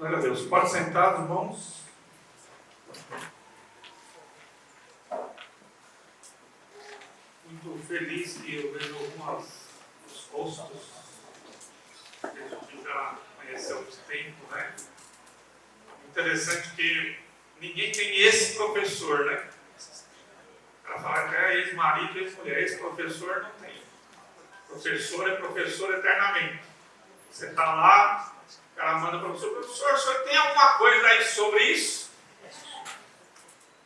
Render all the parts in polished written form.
Glória a Deus. Pode sentar, irmãos. Muito feliz que eu vejo alguns rostos que a gente já conheceu há muito tempo, né? Interessante que ninguém tem esse professor, né? Ela fala que é ex-marido, ex-mulher. Ex-professor não tem. Professor é professor eternamente. Você está lá, o cara manda para o professor, o senhor tem alguma coisa aí sobre isso?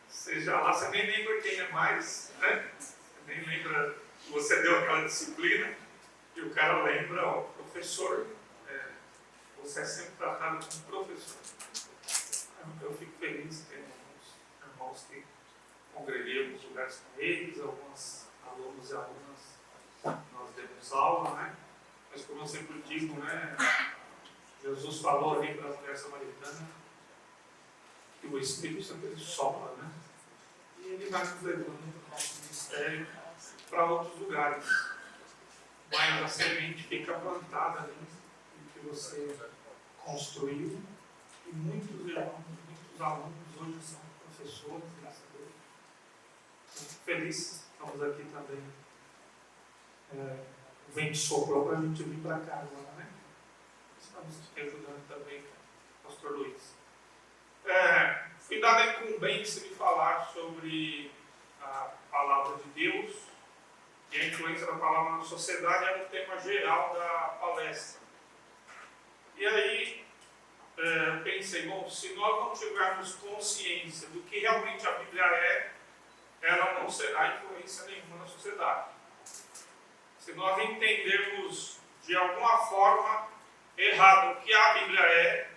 Seja lá, você nem lembra quem é mais, né? Você nem lembra que você deu aquela disciplina, e o cara lembra, ó, professor, você é sempre tratado como professor. Eu fico feliz que tem alguns irmãos que congreguei em alguns lugares com eles, alguns alunos e alunas, nós demos aula, né? Mas como eu sempre digo, né? Jesus falou ali para a mulher samaritana que o Espírito Santo ele sopra, né? E ele vai nos levando para o nosso ministério para outros lugares. Mas a semente fica plantada ali, que você construiu, e muitos irmãos, muitos alunos hoje são professores, graças a Deus. Muito feliz, estamos aqui também. O vento soprou para a gente vir para cá agora, né? Estamos ajudando também o pastor Luiz. Fui dado a incumbência de falar sobre a palavra de Deus e a influência da palavra na sociedade era o tema geral da palestra. E aí pensei, bom, se nós não tivermos consciência do que realmente a Bíblia é, ela não será influência nenhuma na sociedade. Se nós entendermos de alguma forma errada o que a Bíblia é,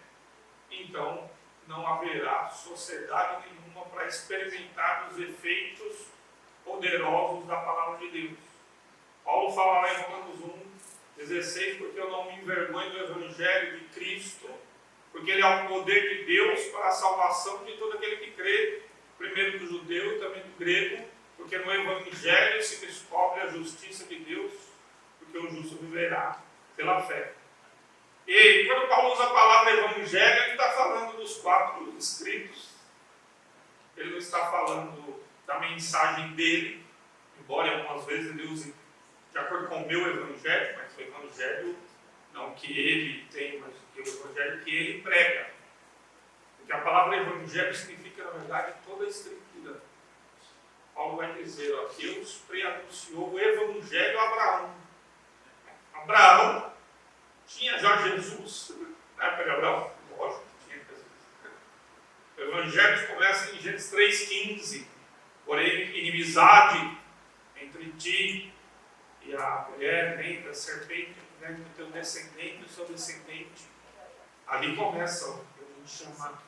então não haverá sociedade nenhuma para experimentar os efeitos poderosos da palavra de Deus. Paulo fala lá em Romanos 1:16, porque eu não me envergonho do Evangelho de Cristo, porque ele é o poder de Deus para a salvação de todo aquele que crê, primeiro do judeu e também do grego, porque no Evangelho se descobre a justiça de Deus, porque o justo viverá pela fé. E quando Paulo usa a palavra evangelho, ele está falando dos 4 escritos. Ele não está falando da mensagem dele, embora algumas vezes ele use de acordo com o meu evangelho, mas o evangelho não que ele tem, mas o evangelho que ele prega. Porque a palavra evangelho significa, na verdade, toda a escritura. Paulo vai dizer, ó, Deus preanunciou o evangelho a Abraão. Abraão tinha já Jesus, na época de Abraão, lógico que tinha Jesus. O Evangelho começa em Gênesis 3,15. Porém, inimizade entre ti e a mulher, entre a serpente, entre o teu descendente e o seu descendente. Ali começa o que a gente chama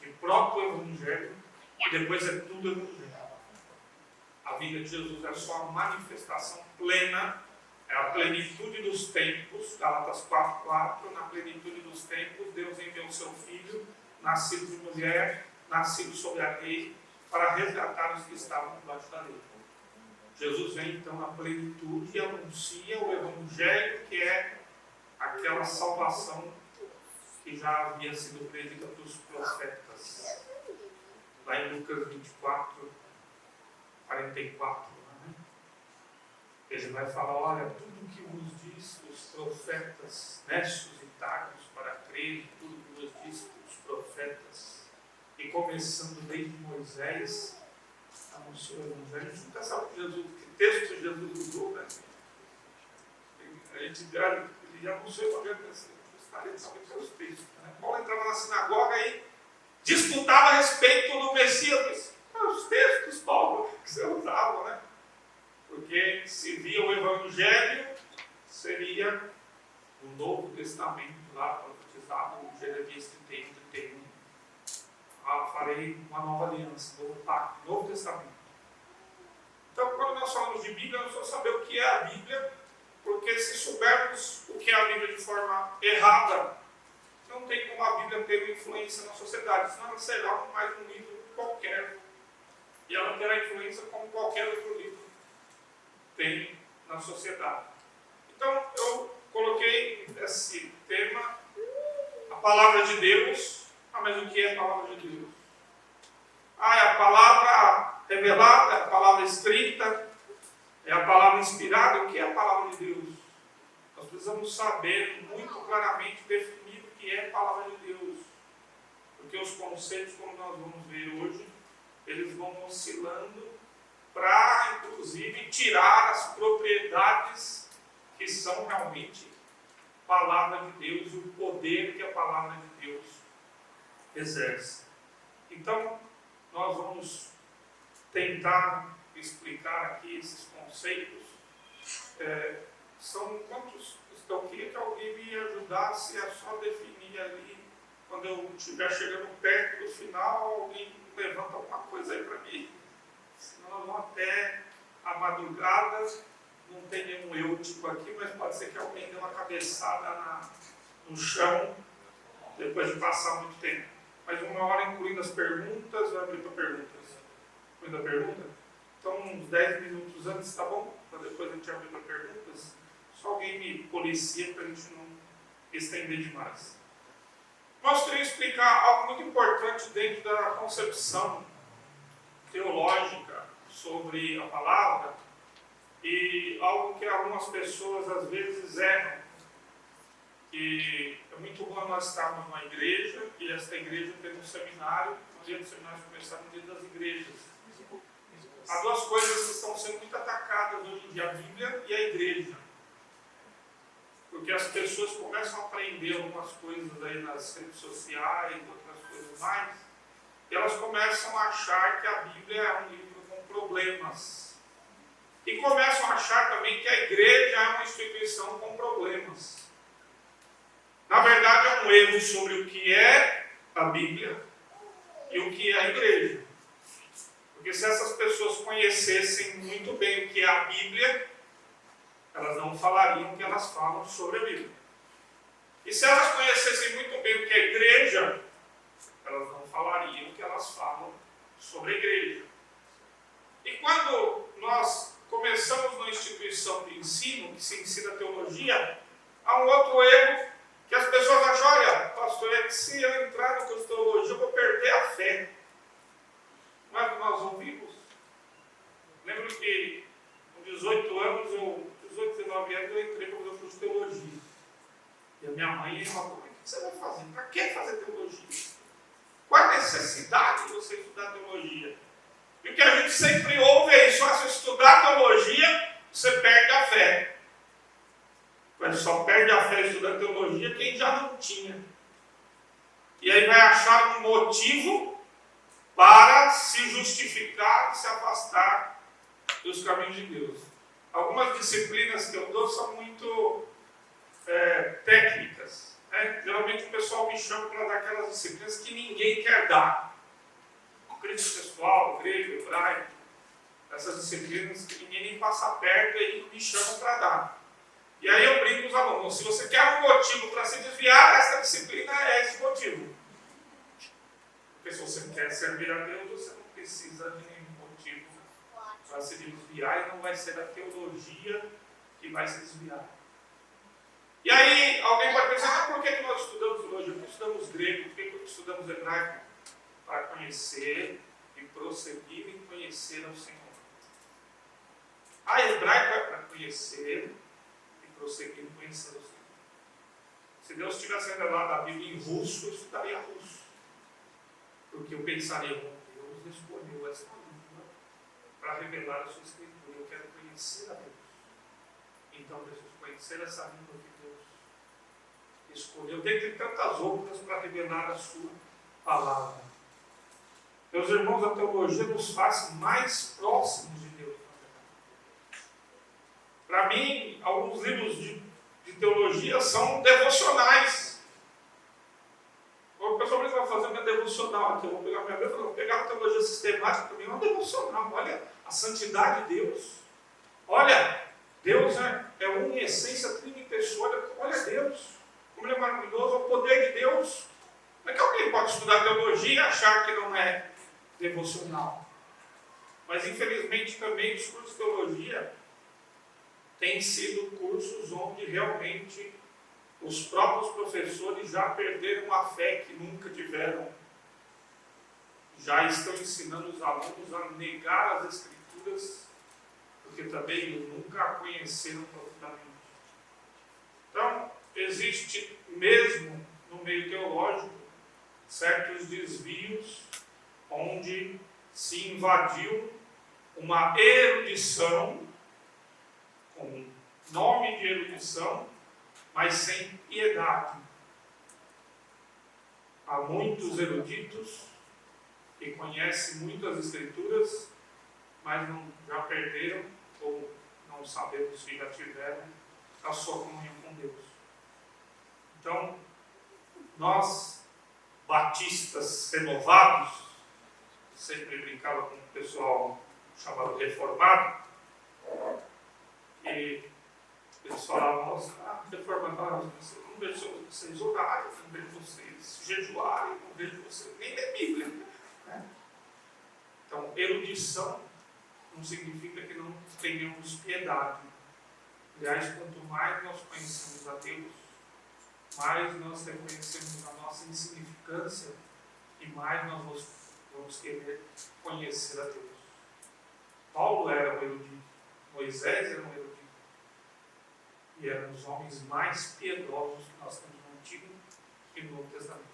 de próprio Evangelho, e depois é tudo Evangelho. A vida de Jesus é só a manifestação plena. É a plenitude dos tempos, Gálatas 4:4, na plenitude dos tempos, Deus enviou o seu Filho, nascido de mulher, nascido sob a lei, para resgatar os que estavam debaixo da lei. Jesus vem então na plenitude e anuncia o Evangelho, que é aquela salvação que já havia sido predita pelos profetas. Lá em Lucas 24:44. Ele vai falar, olha, tudo o que vos disse os profetas, né, suscitados para crer, tudo o que vos disse os profetas, e começando desde Moisés, anunciou o Evangelho. A gente nunca sabe que texto Jesus usou, né? Ele já anunciou o Evangelho, gostaria de saber os textos. Né? Paulo entrava na sinagoga e disputava a respeito do Messias. Os textos, Paulo, que você usava, né? Porque se via o Evangelho, seria o Novo Testamento lá, profetizado, Jeremias 31. Farei uma nova aliança, novo pacto, Novo Testamento. Então, quando nós falamos de Bíblia, nós precisamos saber o que é a Bíblia, porque se soubermos o que é a Bíblia de forma errada, não tem como a Bíblia ter influência na sociedade, senão ela será mais um livro qualquer. E ela terá influência como qualquer outro livro tem na sociedade. Então, eu coloquei esse tema, a palavra de Deus mas o que é a palavra de Deus? É a palavra revelada, é a palavra escrita, é a palavra inspirada. O que é a palavra de Deus? Nós precisamos saber muito claramente definir o que é a palavra de Deus. Porque os conceitos, como nós vamos ver hoje, eles vão oscilando para, inclusive, tirar as propriedades que são realmente palavra de Deus, o poder que a palavra de Deus exerce. Então, nós vamos tentar explicar aqui esses conceitos. São quantos estão aqui? Que alguém me ajudasse a só definir ali. Quando eu estiver chegando perto do final, alguém levanta alguma coisa aí para mim. Senão nós vamos até a madrugada. Não tem nenhum eutico aqui, mas pode ser que alguém dê uma cabeçada no chão depois de passar muito tempo. Mas 1 hora, incluindo as perguntas, vai abrir para perguntas. Incluindo a pergunta? Então, uns 10 minutos antes, tá bom? Para depois a gente abrir para perguntas. Só alguém me policia para a gente não estender demais. Nós queríamos explicar algo muito importante dentro da concepção teológica sobre a palavra e algo que algumas pessoas às vezes erram. Que é muito bom nós estarmos numa igreja e esta igreja tem um seminário. No dia do seminário começar no dia das igrejas. Há duas coisas que estão sendo muito atacadas hoje em dia, a Bíblia e a igreja. Porque as pessoas começam a aprender algumas coisas aí nas redes sociais, outras coisas mais, e elas começam a achar que a Bíblia é um livro com problemas. E começam a achar também que a igreja é uma instituição com problemas. Na verdade, é um erro sobre o que é a Bíblia e o que é a igreja. Porque se essas pessoas conhecessem muito bem o que é a Bíblia, elas não falariam o que elas falam sobre a Bíblia. E se elas conhecessem muito bem o que é a igreja, elas não falariam o que elas falam sobre a igreja. E quando nós começamos numa instituição de ensino, que se ensina teologia, há um outro erro que as pessoas acham: olha, pastor, é que se eu entrar no curso de teologia, eu vou perder a fé. Não é que nós ouvimos? Lembro que com 18 anos, 19 anos, eu entrei para fazer o curso de teologia. E a minha mãe falou: o que você vai fazer? Para que fazer teologia? Qual a necessidade de você estudar teologia? E o que a gente sempre ouve é isso: se estudar teologia, você perde a fé. Mas só perde a fé estudando teologia quem já não tinha. E aí vai achar um motivo para se justificar e se afastar dos caminhos de Deus. Algumas disciplinas que eu dou são muito técnicas. Né? Geralmente o pessoal me chama para dar aquelas disciplinas que ninguém quer dar. Crítica textual, grego, hebraico, essas disciplinas que ninguém nem passa perto e me chamam para dar. E aí eu brinco com os alunos: se você quer um motivo para se desviar, essa disciplina é esse motivo. Porque se você quer servir a Deus, você não precisa de nenhum motivo para se desviar, e não vai ser da teologia que vai se desviar. E aí alguém pode pensar: por que nós estudamos teologia? Por que estudamos grego? Por que estudamos hebraico? Para conhecer e prosseguir em conhecer ao Senhor. A hebraico é para conhecer e prosseguir em conhecer ao Senhor. Se Deus tivesse revelado a Bíblia em russo, eu estudaria russo. Porque eu pensaria: Deus escolheu essa língua para revelar a sua escritura. Eu quero conhecer a Deus. Então, preciso conhecer essa língua que Deus escolheu, dentre tantas outras, para revelar a sua palavra. Meus irmãos, a teologia nos faz mais próximos de Deus. Para mim, alguns livros de teologia são devocionais. O pessoal vai fazer minha devocional aqui. Eu vou pegar minha Bíblia, vou pegar a teologia sistemática, para mim é uma devocional. Olha a santidade de Deus. Olha, Deus é um em essência, trino em pessoa. Olha Deus, como Ele é maravilhoso, o poder de Deus. Não é que alguém pode estudar teologia e achar que não é devocional. Mas infelizmente também os cursos de teologia têm sido cursos onde realmente os próprios professores já perderam a fé que nunca tiveram. Já estão ensinando os alunos a negar as Escrituras, porque também eles nunca a conheceram profundamente. Então, existe mesmo no meio teológico certos desvios onde se invadiu uma erudição, com nome de erudição, mas sem piedade. Há muitos eruditos que conhecem muitas Escrituras, mas já perderam, ou não sabemos se já tiveram, a sua comunhão com Deus. Então, nós, batistas renovados, sempre brincava com o pessoal chamado reformado, e eles falavam, nossa, reformado, não vejo vocês orarem, não vejo vocês jejuarem, não vejo vocês nem ler Bíblia. Então, erudição não significa que não tenhamos piedade. Aliás, quanto mais nós conhecemos a Deus, mais nós reconhecemos a nossa insignificância e mais nós vamos querer conhecer a Deus. Paulo era um erudito, Moisés era um erudito, e eram os homens mais piedosos que nós temos no Antigo e no Novo Testamento.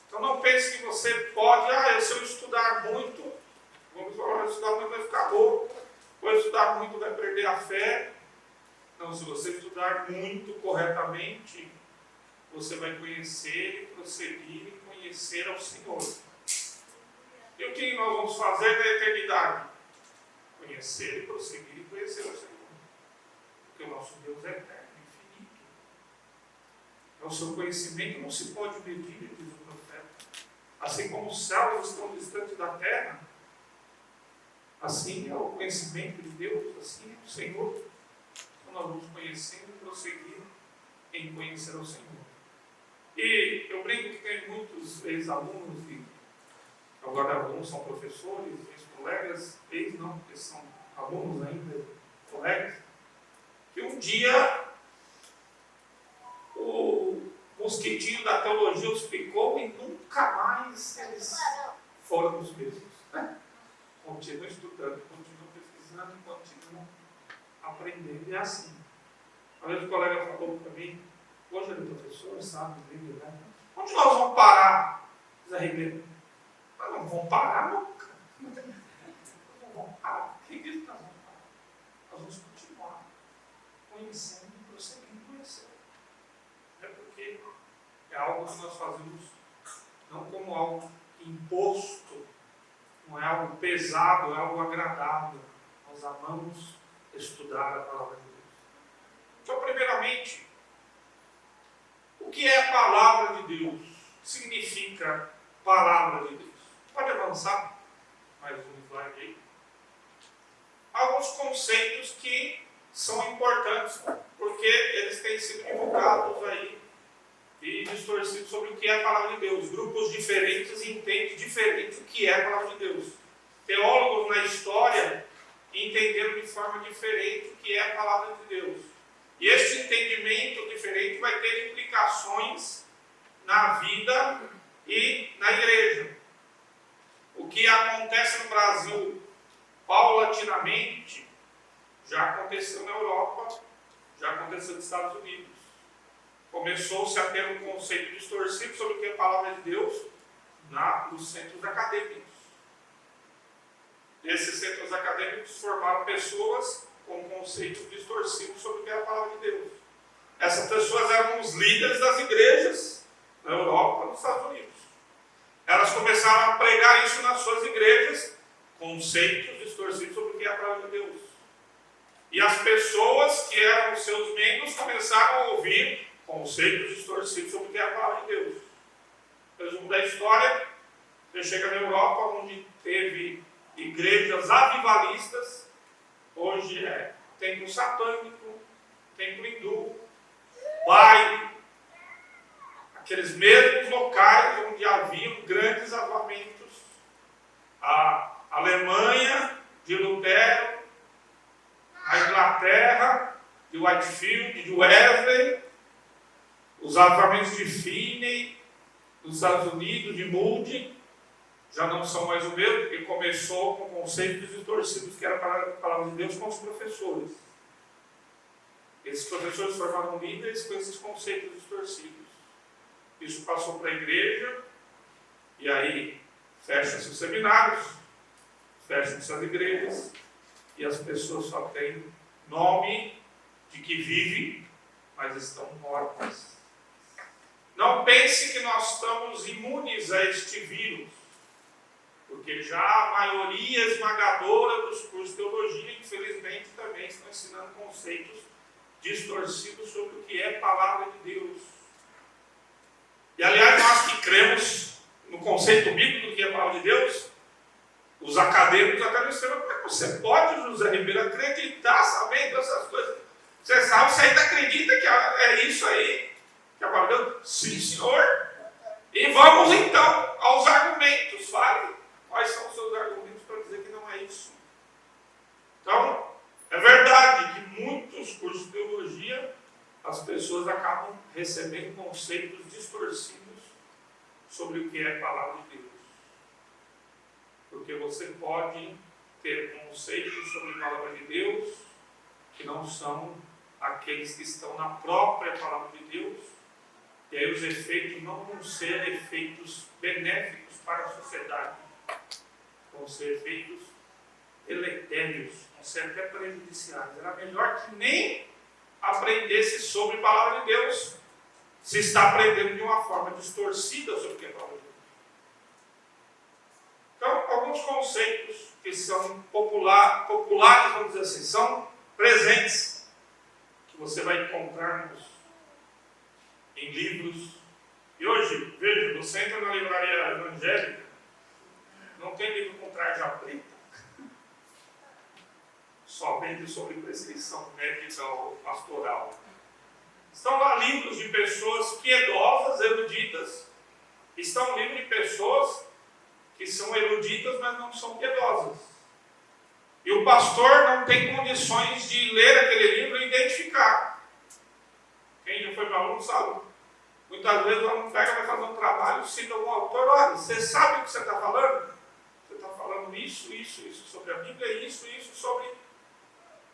Então não pense que você pode, se eu estudar muito, vamos falar, estudar muito vai ficar louco, vou estudar muito vai perder a fé. Não, se você estudar muito corretamente, você vai conhecer e prosseguir e conhecer ao Senhor. E o que nós vamos fazer na eternidade? Conhecer e prosseguir e conhecer ao Senhor. Porque o nosso Deus é eterno, infinito. O seu conhecimento não se pode medir, diz o profeta. Assim como os céus estão distantes da terra, assim é o conhecimento de Deus, assim é o Senhor. Então nós vamos conhecendo e prosseguir em conhecer ao Senhor. E eu brinco que tem muitos ex-alunos, e agora alguns são professores, ex-colegas, ex-não, porque são alunos ainda, colegas, que um dia o mosquitinho da teologia os picou e nunca mais eles foram os mesmos. Né? Continuam estudando, continuam pesquisando, continuam aprendendo. E é assim. Uma vez o colega falou para mim, hoje ele é professor, sabe, né? Onde nós vamos parar, Zé Ribeiro? Nós não vamos parar nunca. Nós não vamos parar. O que diz que nós vamos parar? Nós vamos continuar conhecendo e prosseguindo conhecendo. É porque é algo que nós fazemos não como algo imposto, não é algo pesado, é algo agradável. Nós amamos estudar a palavra de Deus. Então, primeiramente, o que é a palavra de Deus? O que significa palavra de Deus? Pode avançar mais um slide aí. Alguns conceitos que são importantes, porque eles têm sido divulgados aí e distorcidos sobre o que é a palavra de Deus. Grupos diferentes entendem diferente o que é a palavra de Deus. Teólogos na história entenderam de forma diferente o que é a palavra de Deus. E este entendimento diferente vai ter implicações na vida e na igreja. O que acontece no Brasil paulatinamente já aconteceu na Europa, já aconteceu nos Estados Unidos. Começou-se a ter um conceito distorcido sobre o que é a palavra de Deus nos centros acadêmicos. Esses centros acadêmicos formaram pessoas com conceitos distorcidos sobre o que é a palavra de Deus. Essas pessoas eram os líderes das igrejas na Europa e nos Estados Unidos. Elas começaram a pregar isso nas suas igrejas, conceitos distorcidos sobre o que é a palavra de Deus. E as pessoas que eram os seus membros começaram a ouvir conceitos distorcidos sobre o que é a palavra de Deus. Resumo da história, você chega na Europa, onde teve igrejas avivalistas, hoje é templo satânico, templo hindu, baile, aqueles mesmos locais onde haviam grandes avivamentos. A Alemanha de Lutero, a Inglaterra de Whitefield, de Wesley, Os avivamentos de Finney, dos Estados Unidos, de Moody, já não são mais o mesmo, porque começou com conceitos distorcidos, que era a palavra de Deus, com os professores. Esses professores formaram líderes com esses conceitos distorcidos. Isso passou para a igreja, e aí fecham-se os seminários, fecham-se as igrejas, e as pessoas só têm nome de que vivem, mas estão mortas. Não pense que nós estamos imunes a este vírus, porque já a maioria esmagadora dos cursos de teologia, infelizmente, também estão ensinando conceitos distorcidos sobre o que é palavra de Deus. E aliás, nós que cremos no conceito bíblico do que é palavra de Deus, os acadêmicos até nos ensinam como é que você pode, José Ribeiro, acreditar sabendo essas coisas. Você sabe, você ainda acredita que é isso aí, que é a palavra de Deus? Sim, senhor. E vamos então aos argumentos. Fale quais são os seus argumentos para dizer que não é isso. Então, é verdade que muitos cursos de teologia, as pessoas acabam recebendo conceitos distorcidos sobre o que é a palavra de Deus. Porque você pode ter conceitos sobre a palavra de Deus que não são aqueles que estão na própria palavra de Deus, e aí os efeitos não vão ser efeitos benéficos para a sociedade, vão ser efeitos deletérios, vão ser até prejudiciais. Era melhor que nem aprendesse sobre a palavra de Deus, se está aprendendo de uma forma distorcida sobre o que é a palavra de Deus. Então, alguns conceitos que são populares, vamos dizer assim, são presentes, que você vai encontrar em livros. E hoje, veja, você entra na livraria evangélica, não tem livro com tarja preta, só vende sobre prescrição médica ou pastoral. Estão lá livros de pessoas piedosas, eruditas, estão livros de pessoas que são eruditas, mas não são piedosas. E o pastor não tem condições de ler aquele livro e identificar. Quem já foi para aluno sabe. Muitas vezes o aluno pega, vai fazer um trabalho, cita algum autor, olha, você sabe o que você está falando? Você está falando isso sobre a Bíblia, isso sobre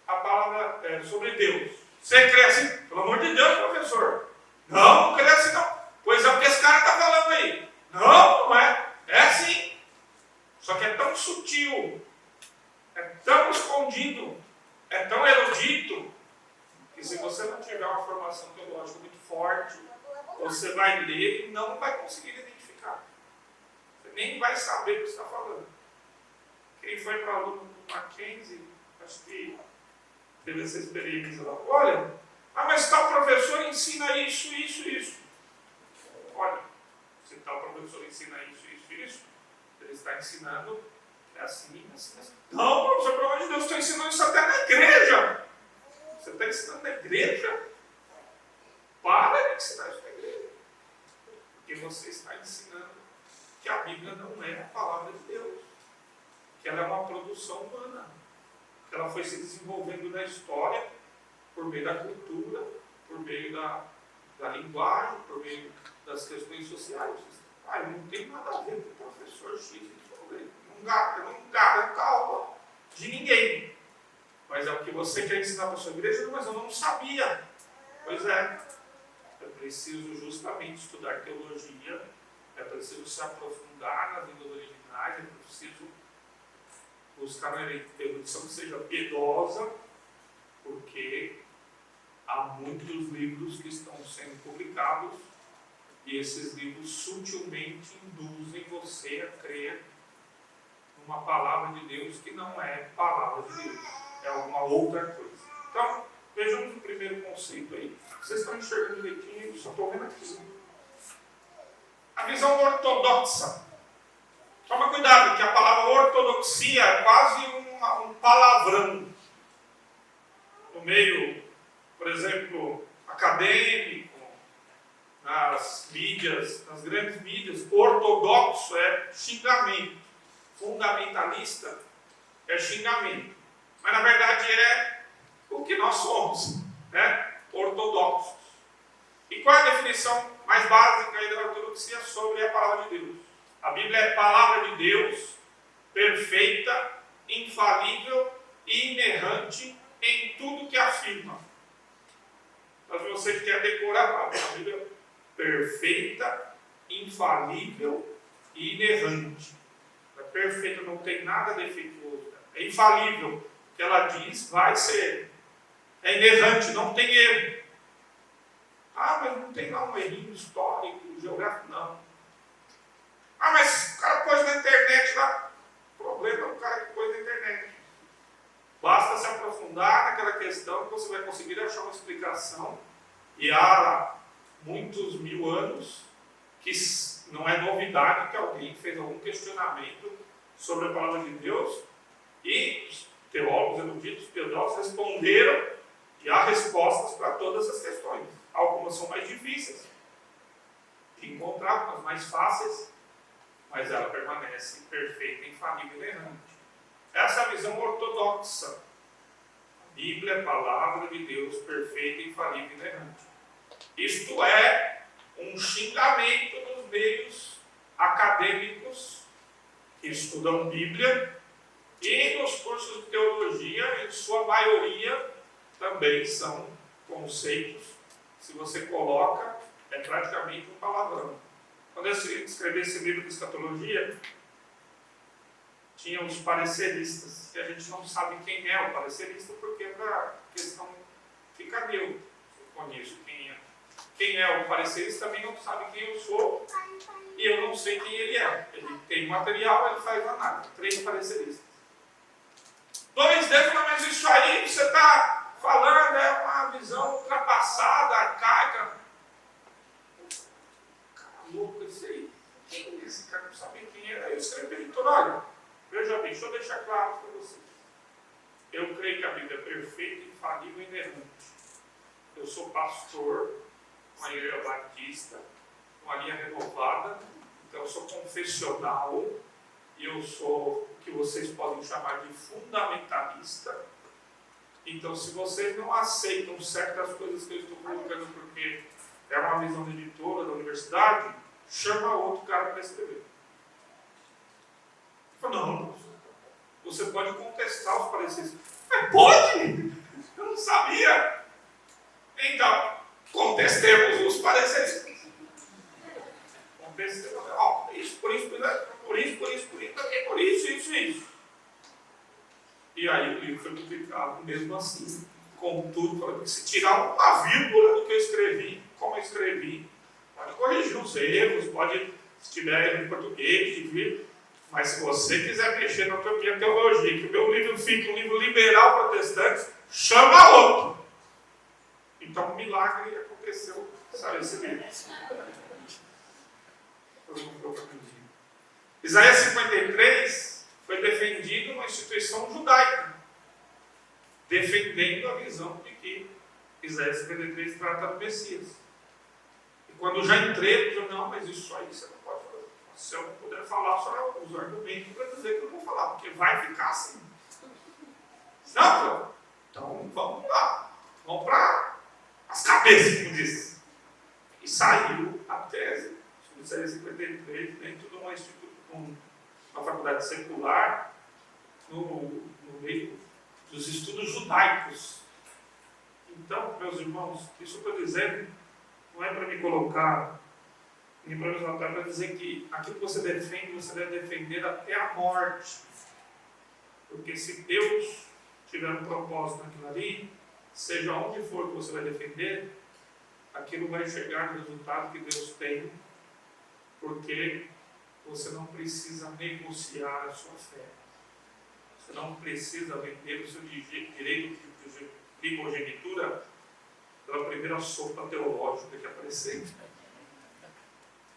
a palavra, sobre Deus. Você crê assim? Pelo amor de Deus, professor. Não crê assim não. Pois é o que esse cara está falando aí. Não é. É assim. Só que é tão sutil, é tão escondido, é tão erudito, que se você não tiver uma formação teológica muito forte, você vai ler e não vai conseguir identificar. Você nem vai saber o que você está falando. Quem foi para aluno do Mackenzie, acho que teve essa experiência lá. Olha, mas tal professor ensina isso. Olha, se tal professor ensina isso, ele está ensinando assim. Não, professor, pelo amor de Deus, estou ensinando isso até na igreja. Você está ensinando na igreja? Para de ensinar isso na igreja. Porque você está ensinando que a Bíblia não é a palavra de Deus. Que ela é uma produção humana. Que ela foi se desenvolvendo na história por meio da cultura, por meio da linguagem, por meio das questões sociais. Não tem nada a ver com o professor X. Não garanto a aula de ninguém. Mas é o que você quer ensinar para a sua igreja? Mas eu não sabia. Pois é. É preciso justamente estudar teologia, é preciso se aprofundar nas línguas originais, é preciso buscar uma erudição que seja piedosa, porque há muitos livros que estão sendo publicados e esses livros sutilmente induzem você a crer numa palavra de Deus que não é palavra de Deus, é alguma outra coisa. Então, vejamos o primeiro conceito aí. Vocês estão enxergando direitinho, eu só estou vendo aqui. A visão ortodoxa. Toma cuidado, que a palavra ortodoxia é quase um palavrão. No meio, por exemplo, acadêmico, nas mídias, nas grandes mídias, ortodoxo é xingamento. Fundamentalista é xingamento. Mas na verdade é o que nós somos, né? Ortodoxos. E qual é a definição mais básica aí da ortodoxia sobre a palavra de Deus. A Bíblia é palavra de Deus, perfeita, infalível e inerrante em tudo que afirma. Então, se você quer decorar a Bíblia é perfeita, infalível e inerrante. É perfeita, não tem nada defeituoso. É infalível. O que ela diz vai ser. É inerrante, não tem erro. Ah, mas não tem lá um errinho histórico, geográfico, não. Ah, mas o cara pôs na internet lá. O problema é o cara que pôs na internet. Basta se aprofundar naquela questão que você vai conseguir achar uma explicação. E há muitos mil anos que não é novidade que alguém fez algum questionamento sobre a palavra de Deus e os teólogos, eruditos, piedosos responderam e há respostas para todas as questões. Algumas são mais difíceis de encontrar, algumas mais fáceis, mas ela permanece perfeita, infalível e inerrante. Essa é a visão ortodoxa. A Bíblia é a palavra de Deus perfeita, infalível e inerrante. Isto é um xingamento dos meios acadêmicos que estudam Bíblia e nos cursos de teologia, em sua maioria, também são conceitos. Se você coloca, é praticamente um palavrão. Quando eu escrevi esse livro de escatologia, tinha os pareceristas, que a gente não sabe quem é o parecerista, porque a questão fica neutra. Eu conheço quem é. Quem é o parecerista também não sabe quem eu sou, e eu não sei quem ele é. Ele tem material, ele faz análise. 3 pareceristas. 2 deles, mas isso aí você está falando é uma visão ultrapassada, arcaica. Cara louco esse aí. Quem é esse cara? Não sabia quem era. Aí eu escrevi, editor, olha, veja bem, deixa eu deixar claro para vocês. Eu creio que a Bíblia é perfeita, infalível e inerrante. Eu sou pastor, uma igreja batista, uma linha renovada, então eu sou confessional, e eu sou o que vocês podem chamar de fundamentalista. Então, se vocês não aceitam certas coisas que eu estou colocando porque é uma visão da editora, da universidade, chama outro cara para escrever. Eu falo, não, você pode contestar os pareceres. Mas pode? Eu não sabia. Então, contestemos os pareceres. Contestemos. Isso, por isso, isso. E aí o livro foi publicado mesmo assim, com tudo. Se tirar uma vírgula do que eu escrevi, como eu escrevi, pode corrigir os erros, pode, se tiver erro em português, mas se você quiser mexer na minha teologia, que o meu livro fique um livro liberal protestante, chama outro. Então, um milagre aconteceu, sabe, esse livro. Isaías 53 foi defendido uma instituição judaica, defendendo a visão de que Isaías 53 trata do Messias. E quando já entrei, eu não, mas isso aí você não pode fazer. Se eu não puder falar, só os argumentos para dizer que eu não vou falar, porque vai ficar assim. Não, então vamos lá, vamos para as cabeças, como diz. E saiu a tese sobre Isaías 53 dentro de uma uma faculdade secular, no meio dos estudos judaicos. Então, meus irmãos, isso eu estou dizendo, não é para me colocar, nem para me exaltar, é para dizer que aquilo que você defende, você deve defender até a morte. Porque se Deus tiver um propósito naquilo ali, seja onde for que você vai defender, aquilo vai chegar no resultado que Deus tem, porque você não precisa negociar a sua fé. Você não precisa vender o seu direito de primogenitura pela primeira sopa teológica que aparecer.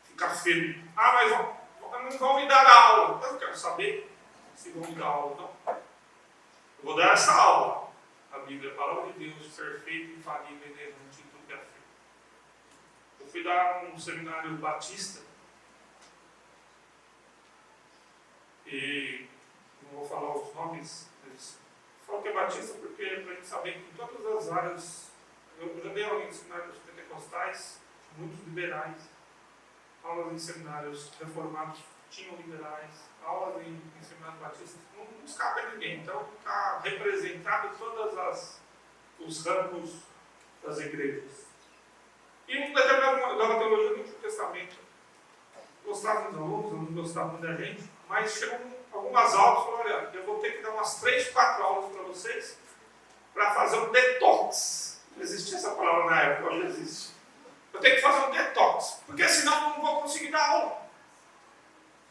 Fica firme. Ah, mas não vão me dar aula. Eu não quero saber se vão me dar aula, não. Eu vou dar essa aula. A Bíblia é a palavra de Deus, perfeita, infalível e inerrante em tudo que é feito. Eu fui dar um seminário batista, e não vou falar os nomes, mas falo que é batista porque para a gente saber que em todas as áreas, eu já dei aula em seminários pentecostais, muitos liberais, aulas em seminários reformados tinham liberais, aulas em seminários batistas, não escapa a ninguém. Então está representado em todos os ramos das igrejas. E um determinado dava teologia do Antigo Testamento. Gostavam dos alunos, não gostavam da gente, mas chegou algumas aulas e falaram: olha, eu vou ter que dar umas 3, 4 aulas para vocês para fazer um detox. Não existia essa palavra na época, hoje existe. Eu tenho que fazer um detox, porque senão eu não vou conseguir dar aula.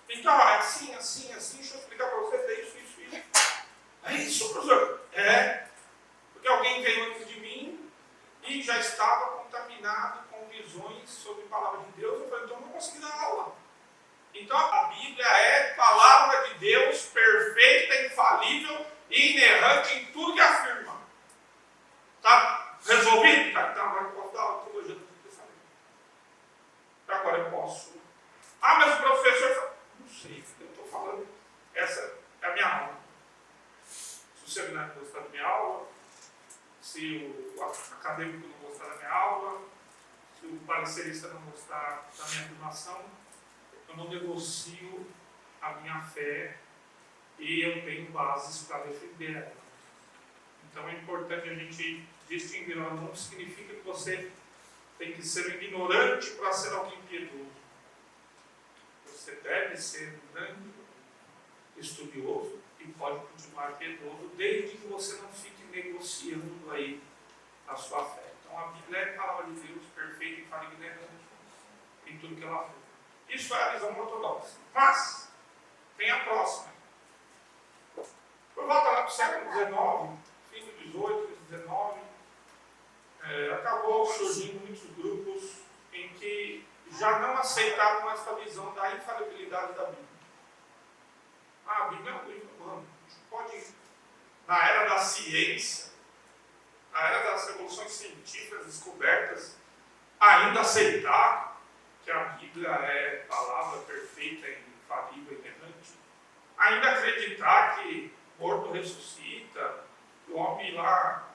Então, é assim, assim, assim, deixa eu explicar para vocês, é isso, isso, isso. É isso, professor? É, porque alguém veio antes de mim e já estava contaminado com visões sobre a palavra de Deus. Eu falei: então eu não vou conseguir dar aula. Então a Bíblia é palavra de Deus, perfeita, infalível e inerrante em tudo que afirma. Tá resolvido? Tá, então agora eu posso dar aula de teologia do Antigo Testamento. Então agora eu posso. Ah, mas o professor fala: não sei, eu estou falando. Essa é a minha aula. Se o seminário gostar da minha aula, se o acadêmico não gostar da minha aula, se o parecerista não gostar da minha afirmação, eu não negocio a minha fé e eu tenho bases para defender ela. Então é importante a gente distinguir. Não significa que você tem que ser um ignorante para ser alguém piedoso. Você deve ser um grande estudioso e pode continuar piedoso, desde que você não fique negociando aí a sua fé. Então a Bíblia é a palavra de Deus, perfeita e infalível em tudo que ela fez. Isso é a visão ortodoxa. Mas tem a próxima. Por volta lá do século XIX, fim do XVIII, XIX, acabou surgindo muitos grupos em que já não aceitavam essa visão da infalibilidade da Bíblia. A Bíblia é um livro humano. A gente pode, na era da ciência, na era das revoluções científicas, descobertas, ainda aceitar que a Bíblia é palavra perfeita, infalível e inerrante. Ainda acreditar que morto ressuscita, que o homem lá,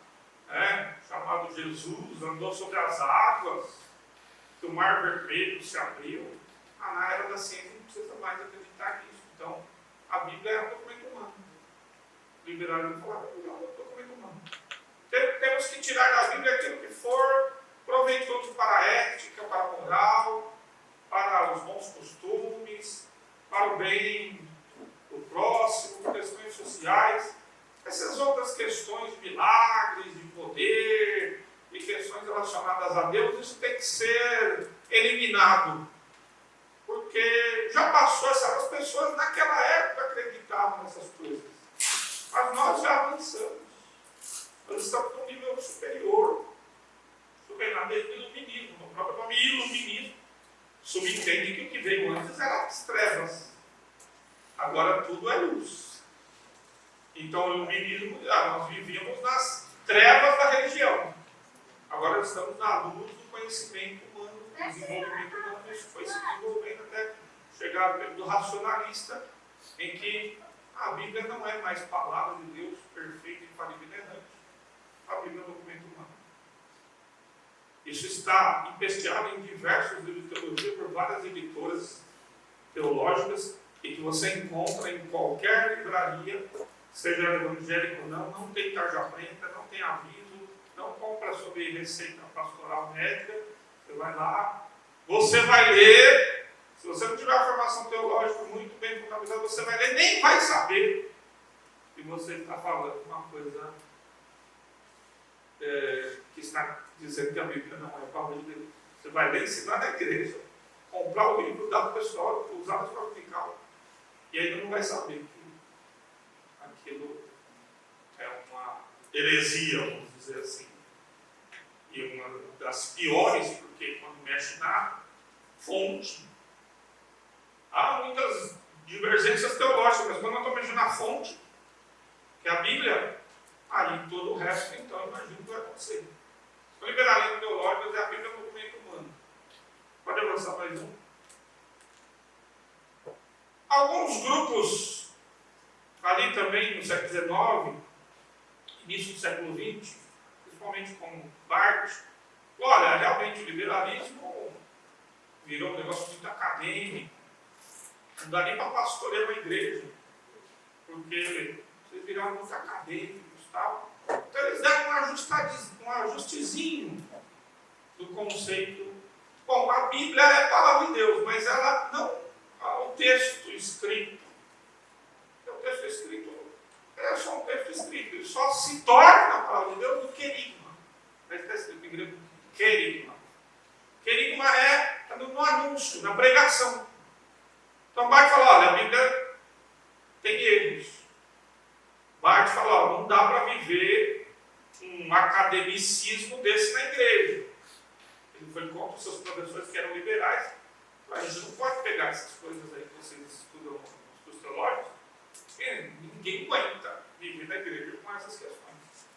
chamado Jesus, andou sobre as águas, que o mar vermelho se abriu. Na era da ciência não precisa mais acreditar nisso. Então, a Bíblia é um documento humano. O liberalismo fala: é um documento humano. Temos que tirar da Bíblia aquilo que for proveitoso para a ética, para a moral, para os bons costumes, para o bem do próximo, questões sociais. Essas outras questões de milagres, de poder, e questões relacionadas a Deus, isso tem que ser eliminado. Porque já passou, as pessoas naquela época acreditavam nessas coisas. Mas nós já avançamos. Nós estamos num nível superior. Isso vem lá desde o iluminismo. O próprio nome iluminismo subentende que o que veio antes eram as trevas. Agora tudo é luz. Então o iluminismo, nós vivíamos nas trevas da religião. Agora estamos na luz do conhecimento humano, do desenvolvimento humano. Isso foi se desenvolvendo até chegar ao tempo do racionalista, em que a Bíblia não é mais palavra de Deus perfeita, infalível e inerrante. A Bíblia é um documento humano. Isso está empesteado em diversos livros de teologia por várias editoras teológicas e que você encontra em qualquer livraria, seja evangélico ou não tem tarja preta, não tem aviso, não compra sobre receita pastoral médica. Você vai lá, você vai ler. Se você não tiver a formação teológica muito bem fundamentada, você vai ler, nem vai saber que você está falando uma coisa que está dizendo que a Bíblia não é a palavra de Deus. Você vai ler, ensinar na igreja, comprar o livro, dar para o pessoal, usar para comunicar, e ainda não vai saber que aquilo é uma heresia, vamos dizer assim. E uma das piores, porque quando mexe na fonte, há muitas divergências teológicas, mas quando eu estou mexendo na fonte, que é a Bíblia, aí todo o resto, então, imagino que vai acontecer. O liberalismo teológico é a Bíblia no documento humano. Pode avançar mais um. Alguns grupos, ali também no século XIX, início do século XX, principalmente como Barth, olha, realmente o liberalismo virou um negócio muito acadêmico. Não dá nem para pastorear uma igreja, porque vocês viraram muito acadêmicos e tal. Então eles deram um ajustezinho do conceito. Bom, a Bíblia é a palavra de Deus, mas ela não é um texto escrito. O texto escrito é só um texto escrito. Ele só se torna a palavra de Deus no querigma. Está escrito em grego querigma. Querigma é no anúncio, na pregação. Então Bart fala, olha, a Bíblia tem erros. Bart fala, ó, não dá para viver um academicismo desse na igreja. Ele foi contra os seus professores que eram liberais. Mas a gente não pode pegar essas coisas aí que vocês estudam nos estudos teológicos, porque ninguém aguenta viver na igreja com essas questões.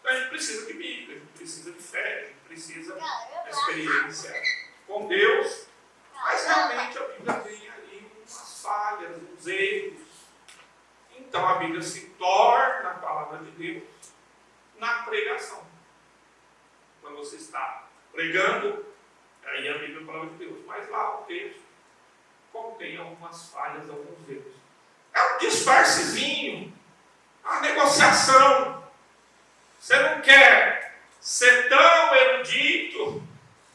Então a gente precisa de Bíblia, a gente precisa de fé, a gente precisa de experiência com Deus, mas realmente a Bíblia tem ali umas falhas, uns erros. Então a Bíblia se torna a palavra de Deus na pregação. Quando você está pregando, aí a Bíblia é a palavra de Deus. Mas lá o texto contém algumas falhas, alguns erros. É um disfarcezinho, uma negociação. Você não quer ser tão erudito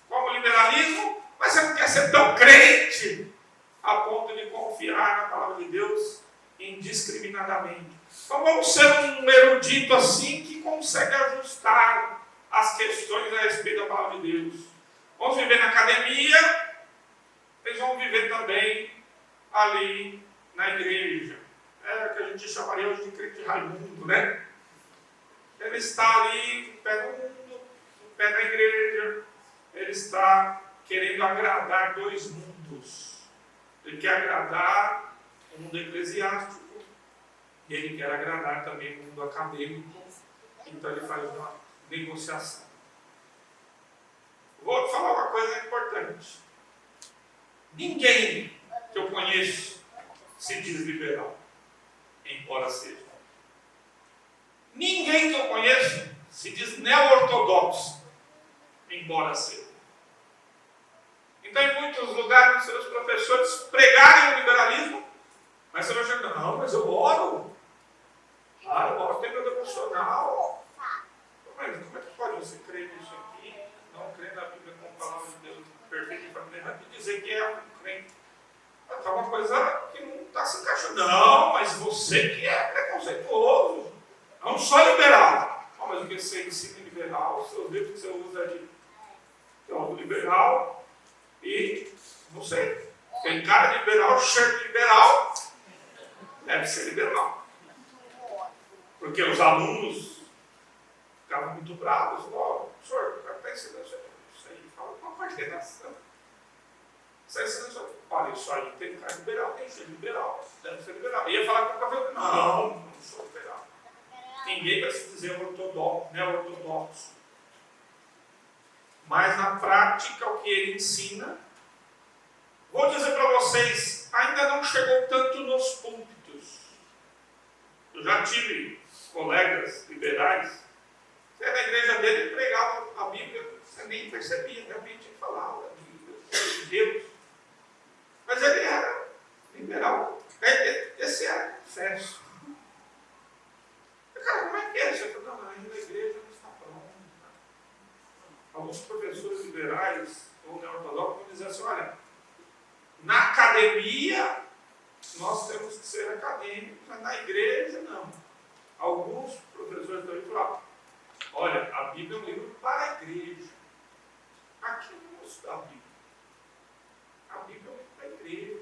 como o liberalismo, mas você não quer ser tão crente a ponto de confiar na palavra de Deus indiscriminadamente. Então vamos ser um erudito assim que consegue ajustar as questões a respeito da palavra de Deus. Vamos viver na academia, eles vão viver também ali na igreja. É o que a gente chamaria hoje de crente Raimundo, né? Ele está ali, no pé do mundo, no pé da igreja, ele está querendo agradar dois mundos. Ele quer agradar o mundo eclesiástico e ele quer agradar também o mundo acadêmico. Então ele faz uma negociação. Vou falar uma coisa importante. Ninguém que eu conheço se diz liberal, embora seja. Ninguém que eu conheço se diz neo-ortodoxo, embora seja. Então, em muitos lugares, seus professores pregarem o liberalismo, mas você vai achar, não, mas eu oro. Ah, eu oro, tem meu devocional. Mas como é que pode você crer nisso aqui, não crer na Bíblia como palavra de Deus perfeita e familiar, e dizer que é um crente? É uma coisa que não está se encaixando. Não, mas você que é preconceituoso. Não sou liberal. Não, mas o que você ensina é liberal, os seus livros que você usa é de teólogo liberal. E não sei, tem cara de liberal, cheiro de liberal, deve ser liberal. Porque os alunos ficavam muito bravos. Ó, professor, o cara está ensinando isso aí, fala uma coordenação. Você ensina isso aí. Olha, isso aí tem cara de liberal, tem ser liberal, deve ser liberal. E ia falar com o café, não sou liberal. Ninguém vai se dizer ortodoxo, neo-ortodoxo. Mas na prática, o que ele ensina, vou dizer para vocês, ainda não chegou tanto nos púlpitos. Eu já tive colegas liberais, você na igreja dele pregava a Bíblia, você nem percebia, realmente ele falava da Bíblia, de Deus. Mas ele era liberal. Esse era o confesso. Cara, como é que é? Você falou, não, ainda a igreja não está pronta. Alguns professores liberais ou neo-ortodoxos vão dizer assim, olha, na academia nós temos que ser acadêmicos, mas na igreja não. Alguns professores também falaram, olha, a Bíblia é um livro para a igreja. Aqui não vamos estudar a Bíblia. A Bíblia é um livro para a igreja.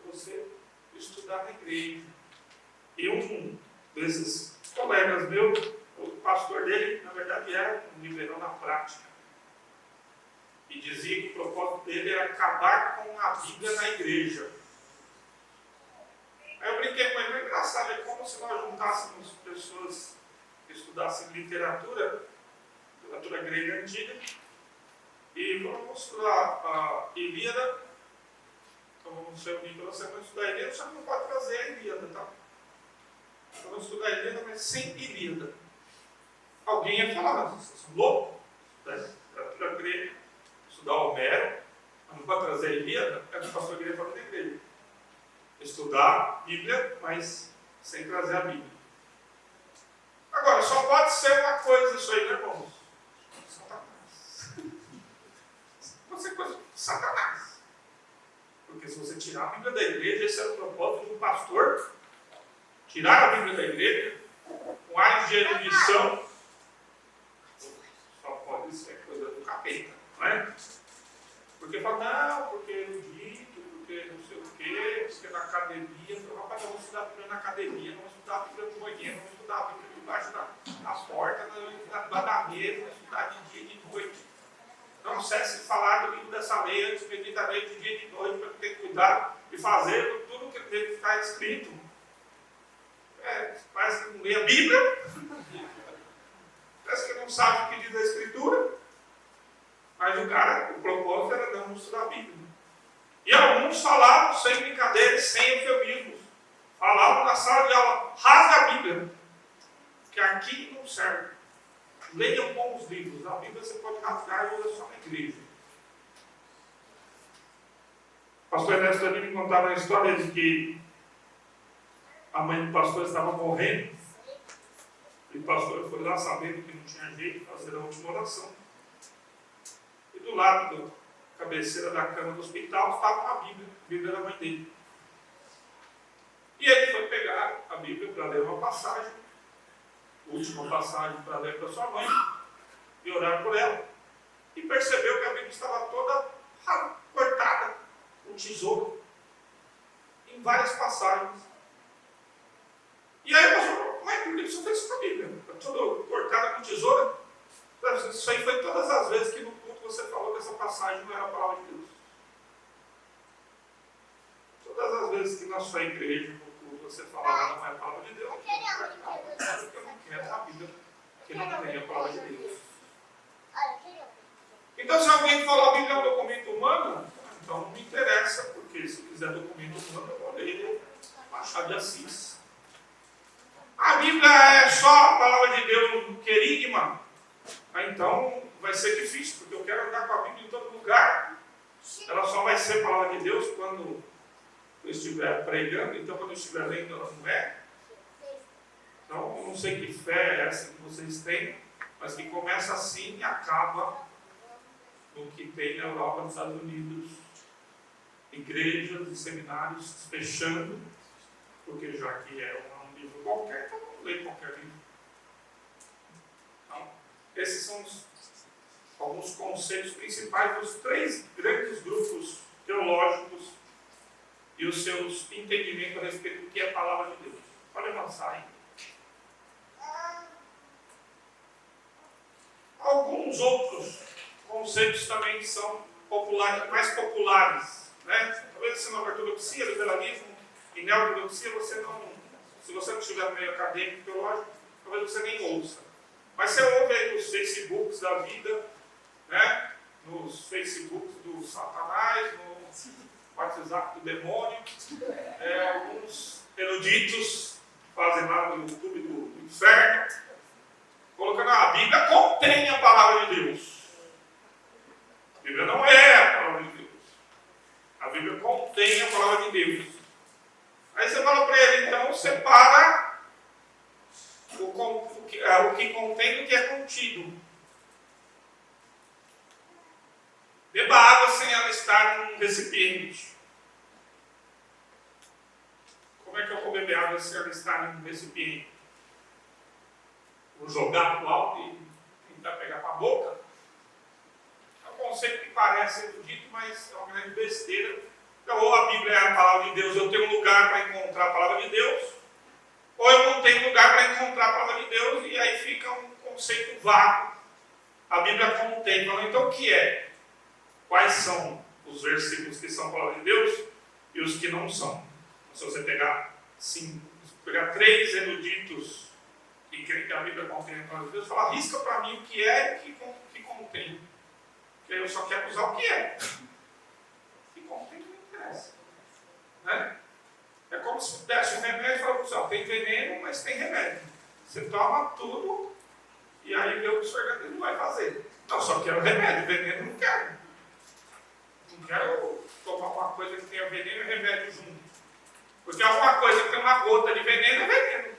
Para você estudar na igreja. E um desses colegas meus, o pastor dele, na verdade, era um liberal na prática. E dizia que o propósito dele era acabar com a Bíblia na igreja. Aí eu brinquei com ele, é engraçado, é como se nós juntássemos pessoas que estudassem literatura grega antiga, e vamos estudar a Ilíada, então vamos se reunir pela semana estudar a Ilíada, só que não pode trazer a Ilíada, tá? Então vamos estudar a Ilíada, mas sem Ilíada. Alguém ia falar, mas vocês são loucos? Literatura grega, estudar Homero, mas não pode trazer a Ilíada, é o que o pastor queria fazer na igreja. Estudar a Bíblia, mas sem trazer a Bíblia. Agora, só pode ser uma coisa isso aí, né, irmãos? Satanás. Pode ser coisa de Satanás. Porque se você tirar a Bíblia da igreja, esse é o propósito de um pastor. Tirar a Bíblia da igreja, com áreas de erudição, só pode ser coisa do capeta, não é? Porque fala, não, porque erudito, porque não sei o quê, porque na academia. Rapaz, nós vamos estudar a Bíblia na academia, não vamos estudar a Bíblia no banheiro, não vamos estudar a Bíblia debaixo da porta, debaixo da mesa, vamos estudar de dia e de noite. Não cesse de falar do livro dessa lei, antes meditamente de dia e de noite, para ter cuidado de fazer tudo o que tem que estar escrito. Parece que não lê a Bíblia, parece que não sabe o que diz a Escritura, mas o propósito era não estudar a Bíblia. E alguns falavam sem brincadeira, sem eufemismos, falavam na sala de aula, rasga a Bíblia, que aqui não serve. Leiam bons livros, a Bíblia você pode rasgar e usa só na igreja. O pastor Ernesto me contava a história de que a mãe do pastor estava morrendo, e o pastor foi lá sabendo que não tinha jeito de fazer a última oração. E do lado da cabeceira da cama do hospital estava a Bíblia da mãe dele. E ele foi pegar a Bíblia para ler uma passagem, última passagem para ler para sua mãe, e orar por ela. E percebeu que a Bíblia estava toda cortada, com tesouro, em várias passagens. E aí o pastor falou, mas por que você fez isso com a Bíblia? Está toda cortada com tesoura? Isso aí foi todas as vezes que no culto você falou que essa passagem não era a palavra de Deus. Todas as vezes que na sua igreja, no culto, você falava não é a palavra de Deus, porque eu não quero a Bíblia que não tem a palavra de Deus. Então, se alguém falar a Bíblia é um documento humano, então não me interessa, porque se quiser documento humano, eu vou ler Machado de Assis. A Bíblia é só a palavra de Deus querigma. Então vai ser difícil, porque eu quero andar com a Bíblia em todo lugar. Ela só vai ser a palavra de Deus quando eu estiver pregando, então quando eu estiver lendo ela não é. Então eu não sei que fé é essa que vocês têm, mas que começa assim e acaba no que tem na Europa, nos Estados Unidos, igrejas e seminários fechando, porque já que é um livro qualquer, então não leio qualquer livro. Então, esses são alguns conceitos principais dos 3 grandes grupos teológicos e os seus entendimentos a respeito do que é a palavra de Deus. Pode avançar aí. Alguns outros conceitos também são populares, mais populares, né? Talvez assim, na ortodoxia, liberalismo e neortodoxia, se você não estiver no meio acadêmico, teológico, talvez você nem ouça. Mas você ouve aí nos Facebooks da vida, né? Nos Facebooks do Satanás, no WhatsApp do demônio, alguns eruditos fazem lá no YouTube do inferno, colocando a Bíblia contém a palavra de Deus. A Bíblia não é a palavra de Deus. A Bíblia contém a palavra de Deus. Aí você fala para ele, então, separa o que contém do que é contido. Beba água sem ela estar num recipiente. Como é que eu vou beber água sem ela estar num recipiente? Vou jogar para o alto e tentar pegar com a boca? É um conceito que parece erudito, mas é uma grande besteira. Então, ou a Bíblia é a palavra de Deus, eu tenho um lugar para encontrar a palavra de Deus, ou eu não tenho lugar para encontrar a palavra de Deus, e aí fica um conceito vago. A Bíblia contém. Então, o que é? Quais são os versículos que são a palavra de Deus e os que não são? Se você pegar 3 eruditos que creem que a Bíblia contém a palavra de Deus, fala, risca para mim o que é e o que contém. Porque eu só quero usar o que é. O que contém não interessa. Né? É como se desse um remédio e falasse, tem veneno, mas tem remédio. Você toma tudo e aí vê o que o seu organismo vai fazer. Não, só quero remédio, veneno não quero. Não quero coisa que tenha veneno e remédio junto. Porque alguma coisa que tem uma gota de veneno é veneno.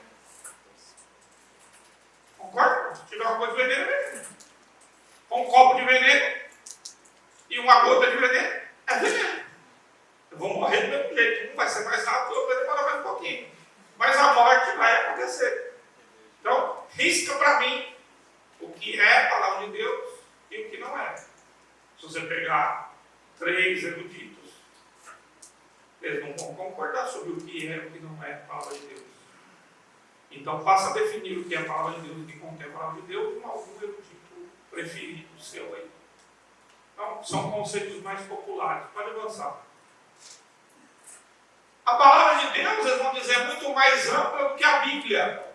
Concorda? Se tiver uma coisa de veneno, é veneno. Um copo de veneno e uma gota de veneno é veneno. Eu vou morrer do mesmo jeito. Um vai ser mais rápido, o outro vai demorar mais um pouquinho. Mas a morte vai acontecer. Então, risca para mim o que é a palavra de Deus e o que não é. Se você pegar 3 eruditos, eles não vão concordar sobre o que é e o que não é a palavra de Deus. Então, passa a definir o que é a palavra de Deus e o que contém a palavra de Deus com algum erudito preferido seu aí. Então, são conceitos mais populares. Pode avançar. A palavra de Deus, eles vão dizer, é muito mais ampla do que a Bíblia.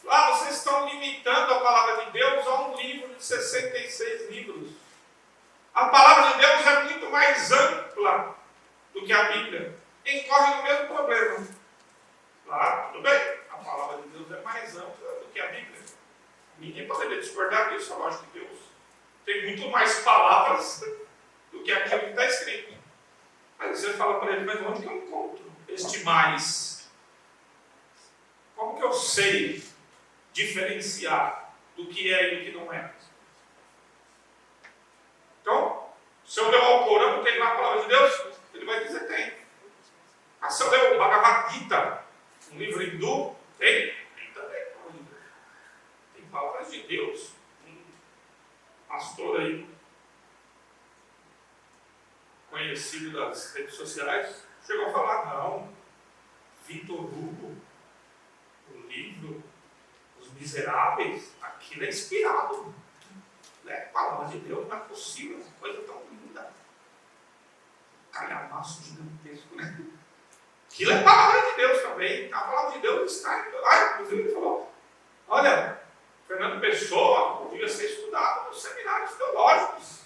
Vocês estão limitando a palavra de Deus a um livro de 66 livros. A palavra de Deus é muito mais ampla do que a Bíblia. Incorre no mesmo problema. Tudo bem. A palavra de Deus é mais ampla do que a Bíblia. Ninguém poderia discordar disso. A lógica de Deus tem muito mais palavras do que aquilo que está escrito. Mas você fala para ele, mas onde que eu encontro este mais? Como que eu sei diferenciar do que é e do que não é? Então, se eu ler o Alcorão, tem lá a palavra de Deus? Ele vai dizer tem. Se eu ler o Bhagavad Gita, um livro hindu, tem? Tem também. Tem palavras de Deus. Um pastor aí, conhecido das redes sociais, chegou a falar, não, Victor Hugo, o livro Os Miseráveis, aquilo é inspirado. É palavra de Deus, não é possível, uma coisa tão linda. Calhamaço gigantesco, né? Aquilo é palavra de Deus também. A palavra de Deus está em... inclusive ele falou, olha, Fernando Pessoa podia ser estudado nos seminários teológicos.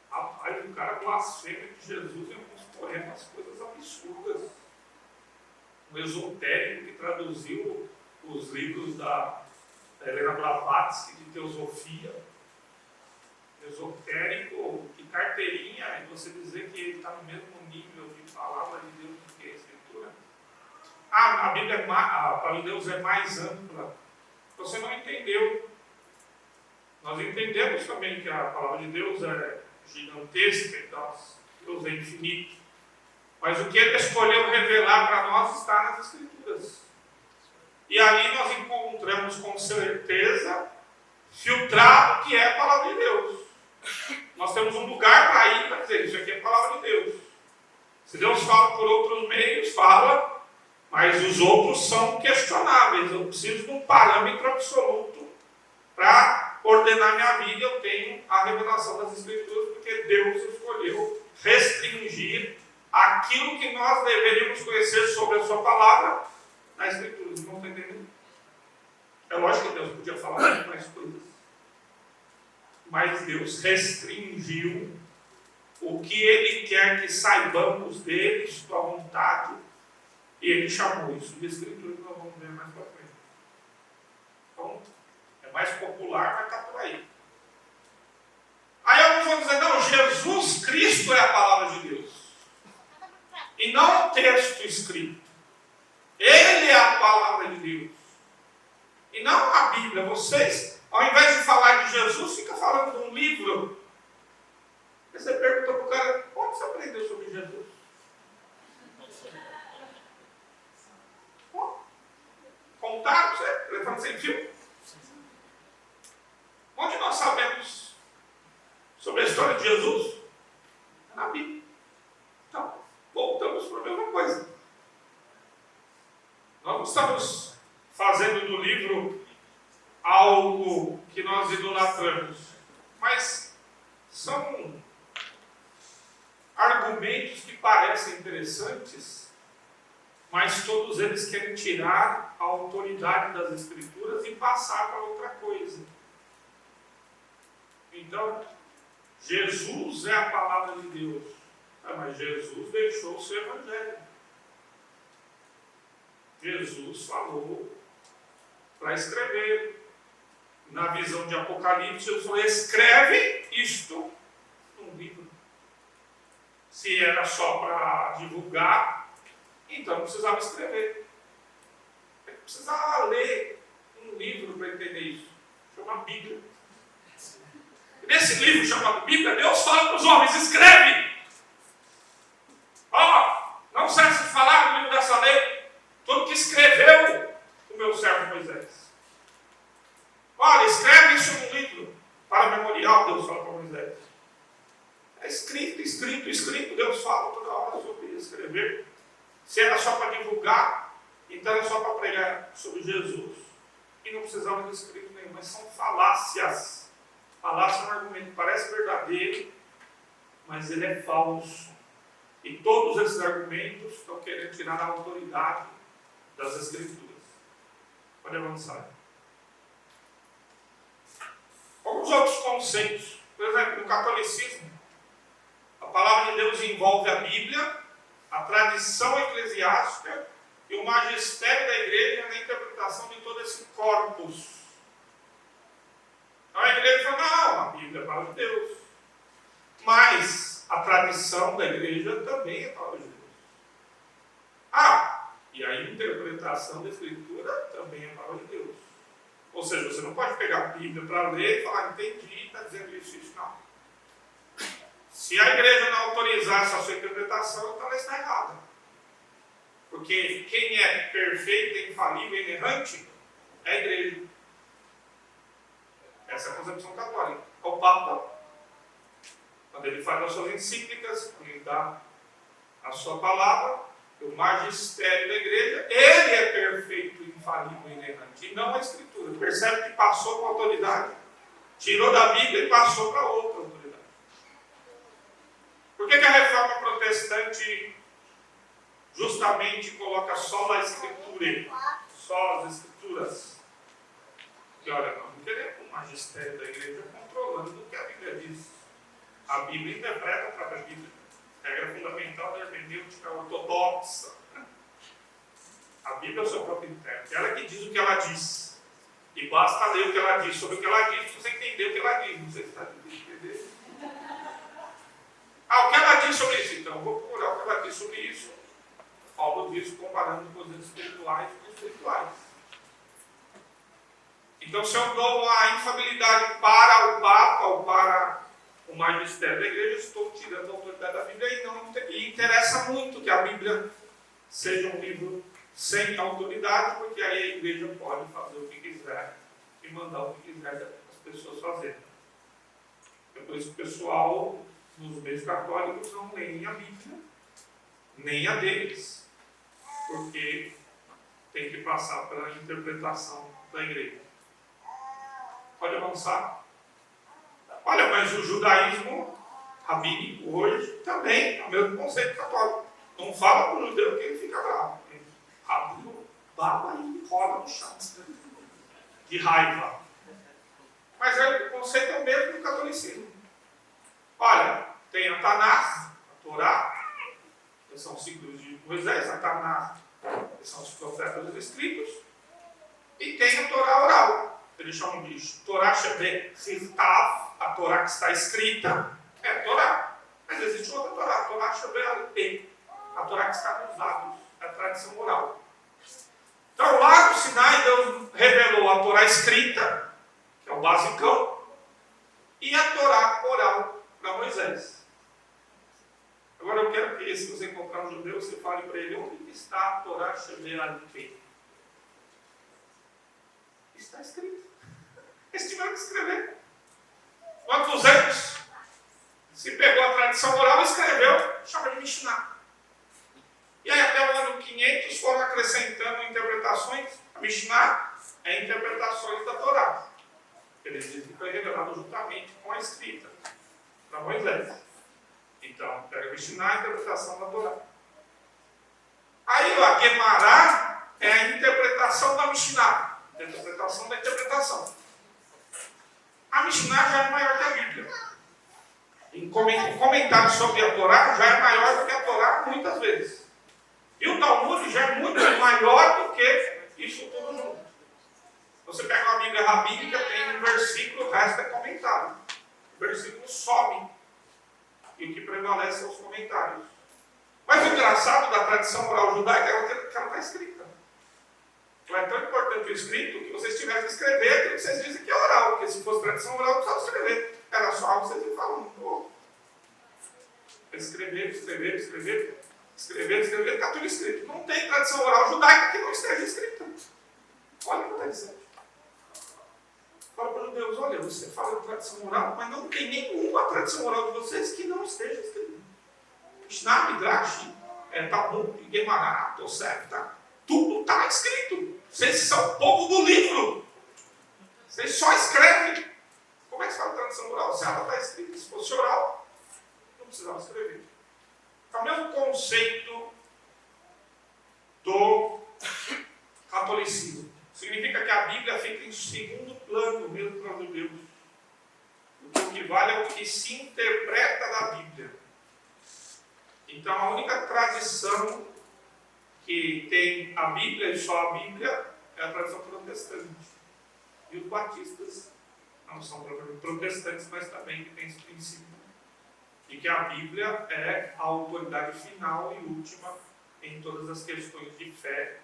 Rapaz, o cara blasfema de Jesus em alguns poemas, coisas absurdas. Um esotérico que traduziu os livros da Helena Blavatsky de teosofia. Esotérico, que carteirinha, e você dizer que ele está no mesmo nível de palavra de Deus do que a Escritura. A Bíblia, a palavra de Deus é mais ampla. Você não entendeu. Nós entendemos também que a palavra de Deus é gigantesca, então Deus é infinito. Mas o que Ele escolheu revelar para nós está nas Escrituras. E ali nós encontramos com certeza filtrado o que é a palavra de Deus. Nós temos um lugar para ir para dizer, isso aqui é a palavra de Deus. Se Deus fala por outros meios, fala, mas os outros são questionáveis. Eu preciso de um parâmetro absoluto para ordenar minha vida. Eu tenho a revelação das Escrituras, porque Deus escolheu restringir aquilo que nós deveríamos conhecer sobre a sua palavra na Escritura. Vocês não estão entendendo? É lógico que Deus podia falar muito mais coisas, mas Deus restringiu o que Ele quer que saibamos dele, sua vontade, e Ele chamou isso de Escritura, que nós vamos ver mais para frente. Então, é mais popular, mas está por aí. Aí alguns vão dizer, não, Jesus Cristo é a palavra de Deus, e não um texto escrito. Ele é a palavra de Deus, e não a Bíblia. Vocês, ao invés de falar de Jesus, fica falando de um livro. Aí você pergunta para o cara, onde você aprendeu sobre Jesus? Contaram você? Telefone sem fio? Onde nós sabemos sobre a história de Jesus? Na Bíblia. Então, voltamos para a mesma coisa. Nós não estamos fazendo do livro algo que nós idolatramos, mas são argumentos que parecem interessantes, mas todos eles querem tirar a autoridade das Escrituras e passar para outra coisa. Então, Jesus é a palavra de Deus, mas Jesus deixou o seu evangelho. Jesus falou para escrever. Na visão de Apocalipse, Jesus falou, escreve isto num livro. Se era só para divulgar, então não precisava escrever. Não precisava ler um livro para entender isso. Chama Bíblia. E nesse livro chamado Bíblia, Deus fala para os homens: escreve! Não cesse de falar no livro dessa lei tudo que escreveu o meu servo Moisés. Olha, escreve isso num livro para memorial, Deus fala para Moisés. É escrito, escrito, escrito. Deus fala toda hora sobre escrever. Se era só para divulgar, então era só para pregar sobre Jesus. E não precisava de escrito nenhum, mas são falácias. Falácia é um argumento que parece verdadeiro, mas ele é falso. E todos esses argumentos estão querendo tirar a autoridade das Escrituras. Pode avançar. Alguns outros conceitos. Por exemplo, no catolicismo, a palavra de Deus envolve a Bíblia, a tradição eclesiástica e o magistério da igreja na interpretação de todo esse corpus. Então a igreja fala: não, a Bíblia é a palavra de Deus. Mas a tradição da igreja também é a palavra de Deus. E a interpretação da Escritura também é a palavra de Deus. Ou seja, você não pode pegar a Bíblia para ler e falar: entendi, está dizendo isso, isso, não. Se a igreja não autorizar essa sua interpretação, então ela está errada. Porque quem é perfeito, infalível e inerrante é a igreja. Essa é a concepção católica. O Papa, quando ele faz as suas encíclicas, quando ele dá a sua palavra, o magistério da igreja, ele é perfeito, infalível e inerrante, e não a Escritura. Percebe que passou com autoridade, tirou da Bíblia e passou para outra autoridade. Por que a reforma protestante justamente coloca só a Escritura, só as Escrituras? Porque olha, nós não queremos o magistério da igreja controlando o que a Bíblia diz. A Bíblia interpreta a própria Bíblia. Regra fundamental da hermenêutica ortodoxa. A Bíblia é o seu próprio intérprete. Ela que diz o que ela diz. E basta ler o que ela diz sobre o que ela diz para você entender o que ela diz. Não sei se está entendendo. O que ela diz sobre isso? Então, vou procurar o que ela diz sobre isso. Paulo diz comparando coisas espirituais com espirituais. Então, se eu dou a infabilidade para o Papa ou para o magistério da igreja, estou tirando a autoridade da Bíblia e interessa muito que a Bíblia seja um livro sem autoridade, porque aí a igreja pode fazer o que quiser e mandar o que quiser as pessoas fazerem. É por isso que o pessoal nos meios católicos não leem a Bíblia, nem a deles, porque tem que passar pela interpretação da igreja. Pode avançar. Olha, mas o judaísmo rabínico hoje também é o mesmo conceito católico. Não fala para o judeu que ele fica bravo. Ele abre o baba e rola no chão de raiva. Mas o conceito é o mesmo do catolicismo. Olha, tem a Tanakh, a Torá, que são os ciclos de Moisés, a Tanakh, que são os profetas escritos, e tem a Torá oral. Eles chamam de Torá Shebet Chirtav, a Torá que está escrita, é a Torá. Mas existe outra Torá, a Torá Shebet, a Torá que está nos lábios, a tradição oral. Então lá no Sinai, Deus revelou a Torá escrita, que é o basicão, e a Torá oral para Moisés. Agora eu quero que, se você encontrar um judeu, você fale para ele: onde está a Torá Shebet? Está escrito. Eles tiveram que escrever. Quantos anos? Se pegou a tradição oral e escreveu, chama de Mishnah. E aí até o ano 500 foram acrescentando interpretações. A Mishnah é interpretações da Torá. Eles dizem que foi revelado juntamente com a escrita para Moisés. Então, pega a Mishnah, a interpretação da Torá. Aí a Guemará é a interpretação da Mishnah. Interpretação da interpretação. A Mishnah já é maior que a Bíblia. O comentário sobre a Torá já é maior do que a Torá muitas vezes. E o Talmud já é muito maior do que isso tudo junto. Você pega uma Bíblia rabínica, tem um versículo, o resto é comentário. O versículo some. E o que prevalecem aos comentários. Mas o engraçado da tradição oral judaica é que ela está escrita. Não é tão importante o escrito que vocês tiverem que escrever aquilo que vocês dizem que é oral, porque se fosse tradição oral, não precisava escrever. Era só algo que vocês iam falando. Escrever, está tudo escrito. Não tem tradição oral judaica que não esteja escrita. Olha o que está dizendo. Fala para os judeus, olha, você fala de tradição oral, mas não tem nenhuma tradição oral de vocês que não esteja escrita. Mishnah, Midrash, Talmud, Gemara, Tosef, tá? Tudo está escrito. Vocês são o povo do livro. Vocês só escrevem. Como é que se fala tradição oral? Se ela está escrita, se fosse oral, não precisava escrever. É o mesmo conceito do catolicismo. Significa que a Bíblia fica em segundo plano, mesmo para os judeus. O que vale é o que se interpreta da Bíblia. Então, a única tradição que tem a Bíblia e só a Bíblia é a tradição protestante. E os batistas não são protestantes, mas também que tem esse princípio de que a Bíblia é a autoridade final e última em todas as questões de fé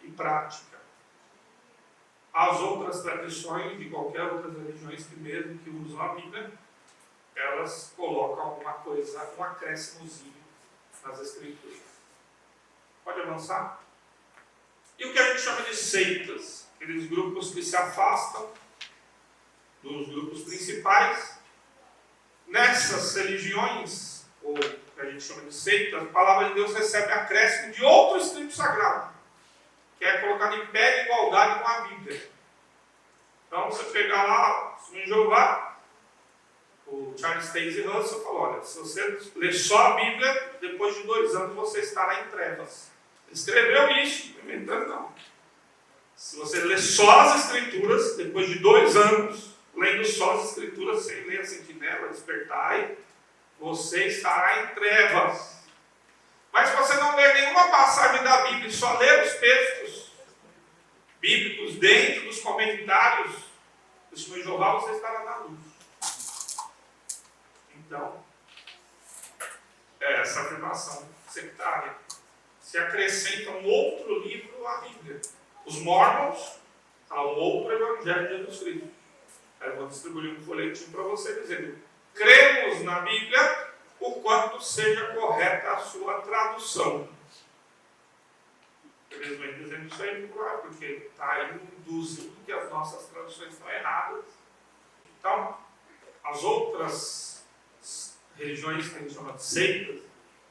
e prática. As outras tradições de qualquer outras religiões que mesmo que usam a Bíblia, elas colocam alguma coisa, um acréscimozinho nas Escrituras. Pode avançar? E o que a gente chama de seitas? Aqueles grupos que se afastam dos grupos principais. Nessas religiões, ou que a gente chama de seitas, a palavra de Deus recebe acréscimo de outro escrito sagrado, que é colocado em pé de igualdade com a Bíblia. Então, você pegar lá, em Jeová, o Charles Taze Russell falou, olha, se você ler só a Bíblia, depois de 2 anos você estará em trevas. Ele escreveu isso, não inventando não. Se você ler só as Escrituras, depois de 2 anos, lendo só as Escrituras, sem ler a sentinela, despertai, você estará em trevas. Mas se você não ler nenhuma passagem da Bíblia e só ler os textos bíblicos dentro dos comentários do Senhor Jeová, você estará na luz. Então, é essa afirmação sectária. Se acrescenta um outro livro à Bíblia. Os Mormons falam outro Evangelho de Jesus Cristo. Eu vou distribuir um folhetim para você dizendo: cremos na Bíblia o quanto seja correta a sua tradução. Eles vêm dizendo isso aí, claro, porque está aí induzindo que as nossas traduções estão erradas. Então, as outras religiões que a gente chama de seitas,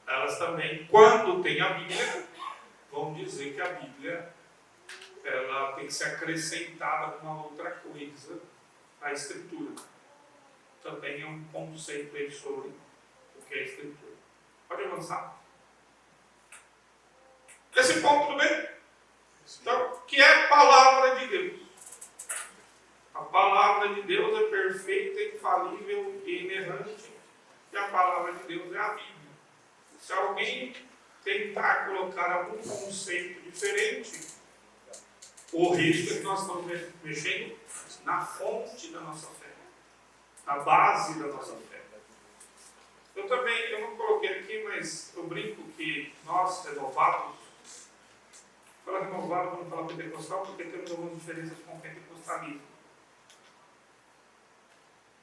elas também, quando tem a Bíblia, vão dizer que a Bíblia ela tem que ser acrescentada com uma outra coisa à Escritura. Também é um conceito aí sobre o que é a Escritura. Pode avançar. Esse ponto, tudo bem? Então, o que é a palavra de Deus? A palavra de Deus é perfeita, infalível e inerrante. E a palavra de Deus é a Bíblia. Se alguém tentar colocar algum conceito diferente, o risco é que nós estamos mexendo na fonte da nossa fé, na base da nossa fé. Eu não coloquei aqui, mas eu brinco que nós, renovados, fala renovado, vamos falar pentecostal, porque temos algumas diferenças com o pentecostalismo.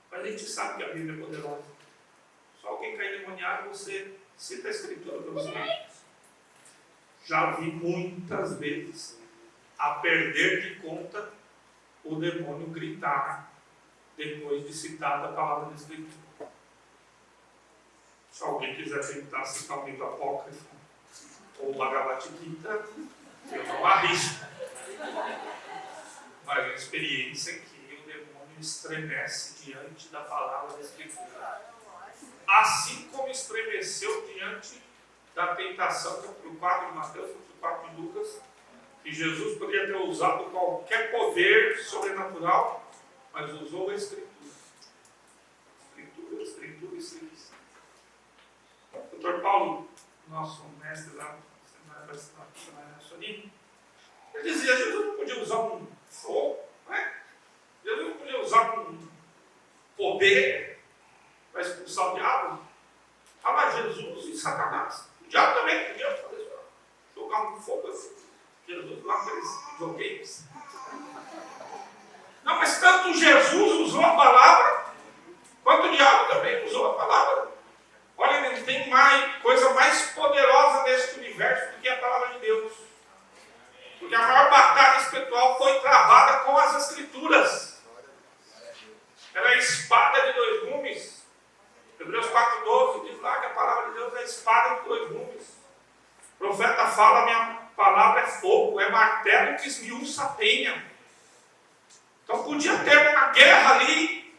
Mas a gente sabe que a Bíblia é poderosa. Só alguém cair endemoniado, você cita a Escritura para você. Já vi muitas vezes a perder de conta o demônio gritar depois de citar a palavra da Escritura. Se alguém quiser tentar citar um livro apócrifo ou Bhagavad Gita, eu não arrisco. Mas é uma experiência em que o demônio estremece diante da palavra da Escritura. Assim como estremeceu diante da tentação, capítulo 4 de Mateus, capítulo 4 de Lucas, que Jesus poderia ter usado qualquer poder sobrenatural, mas usou a Escritura. Escritura. O Dr. Paulo, nosso mestre lá, ele dizia: Jesus não podia usar um fogo, né? Jesus não podia usar um poder para expulsar o diabo. Fala Jesus e Satanás. O diabo também podia fazer isso. Jogar um fogo assim. Jesus lá naqueles videogames. Não, mas tanto Jesus usou a palavra, quanto o diabo também usou a palavra. Olha, não tem coisa mais poderosa neste universo do que a palavra de Deus. Porque a maior batalha espiritual foi travada com as Escrituras. Ela é a espada de dois gumes. Hebreus 4,12 diz lá que a palavra de Deus é a espada de dois gumes. O profeta fala, minha palavra é fogo, é martelo que esmiuça a penha. Então podia ter uma guerra ali,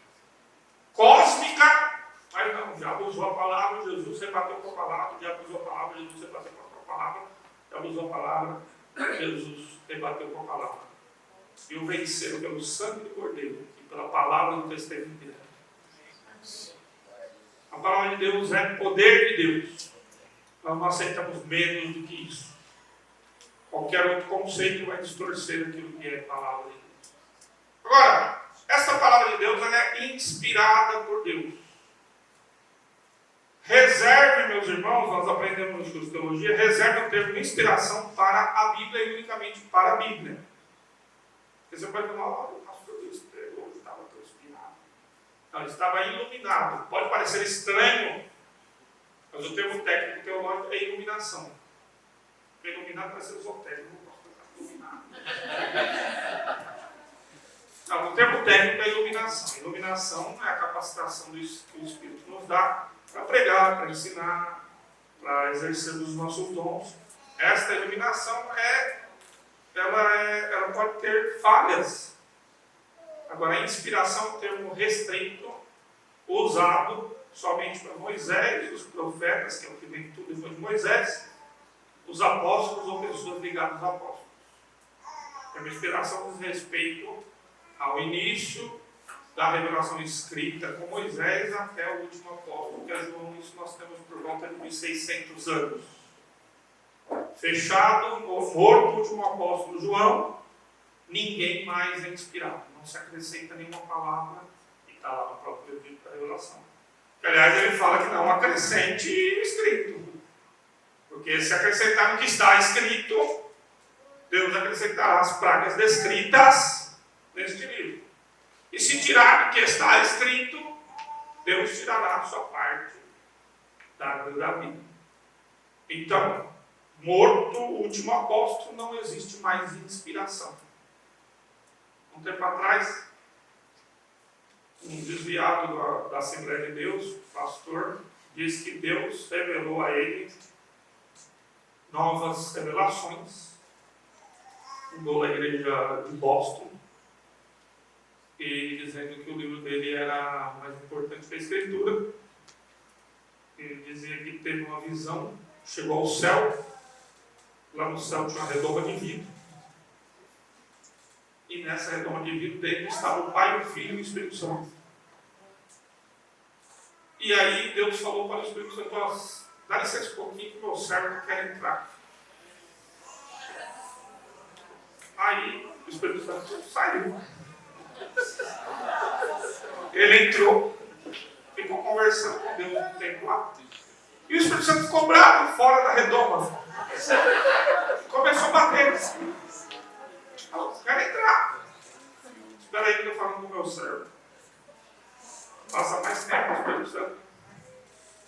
cósmica, mas não, o diabo usou a palavra, Jesus rebateu com a palavra, o diabo usou a palavra, Jesus rebateu com a palavra, o diabo usou a palavra, Jesus rebateu com a palavra. E o venceram pelo sangue do Cordeiro e pela palavra do testemunho dele. A palavra de Deus é poder de Deus. Nós não aceitamos menos do que isso. Qualquer outro conceito vai distorcer aquilo que é a palavra de Deus. Agora, essa palavra de Deus ela é inspirada por Deus. Reserve, meus irmãos, nós aprendemos no curso de teologia, reserve o termo inspiração para a Bíblia e unicamente para a Bíblia. Porque você pode falar, olha, o pastor Luiz pregou, estava tão inspirado. Não, ele estava iluminado. Pode parecer estranho, mas o termo técnico teológico é iluminação. Iluminado parece esotérico, não posso ficar iluminado. Não, o termo técnico é iluminação. Iluminação é a capacitação que o Espírito nos dá para pregar, para ensinar, para exercer os nossos dons. Esta iluminação ela pode ter falhas. Agora, a inspiração é um termo restrito, usado somente para Moisés, os profetas, que é o que vem tudo depois de Moisés, os apóstolos ou pessoas ligadas aos apóstolos. É uma inspiração diz respeito ao início da revelação escrita com Moisés até o último apóstolo, que é João. Isso nós temos por volta de 1600 anos. Fechado, morto o último apóstolo João, ninguém mais é inspirado. Não se acrescenta nenhuma palavra, e está lá no próprio livro da revelação. Que, aliás, ele fala que não acrescente escrito. Porque se acrescentar no que está escrito, Deus acrescentará as pragas descritas neste livro. E se tirar do que está escrito, Deus tirará a sua parte da vida. Então, morto o último apóstolo, não existe mais inspiração. Um tempo atrás, um desviado da Assembleia de Deus, pastor, disse que Deus revelou a ele novas revelações. Fundou a igreja de Boston, e dizendo que o livro dele era mais importante que a Escritura. Ele dizia que teve uma visão, chegou ao céu, lá no céu tinha uma redoma de vidro, e nessa redoma de vidro dentro estava o Pai, o Filho e o Espírito Santo. E aí Deus falou para o Espírito Santo: dá licença um pouquinho que o meu servo quer entrar. Aí o Espírito Santo saiu. Ele entrou, ficou conversando com Deus no templo lá. E o Espírito Santo ficou bravo fora da redoma. Começou a bater. Quero entrar. Espera aí que eu estou falando com o meu servo. Passa mais tempo, o Espírito Santo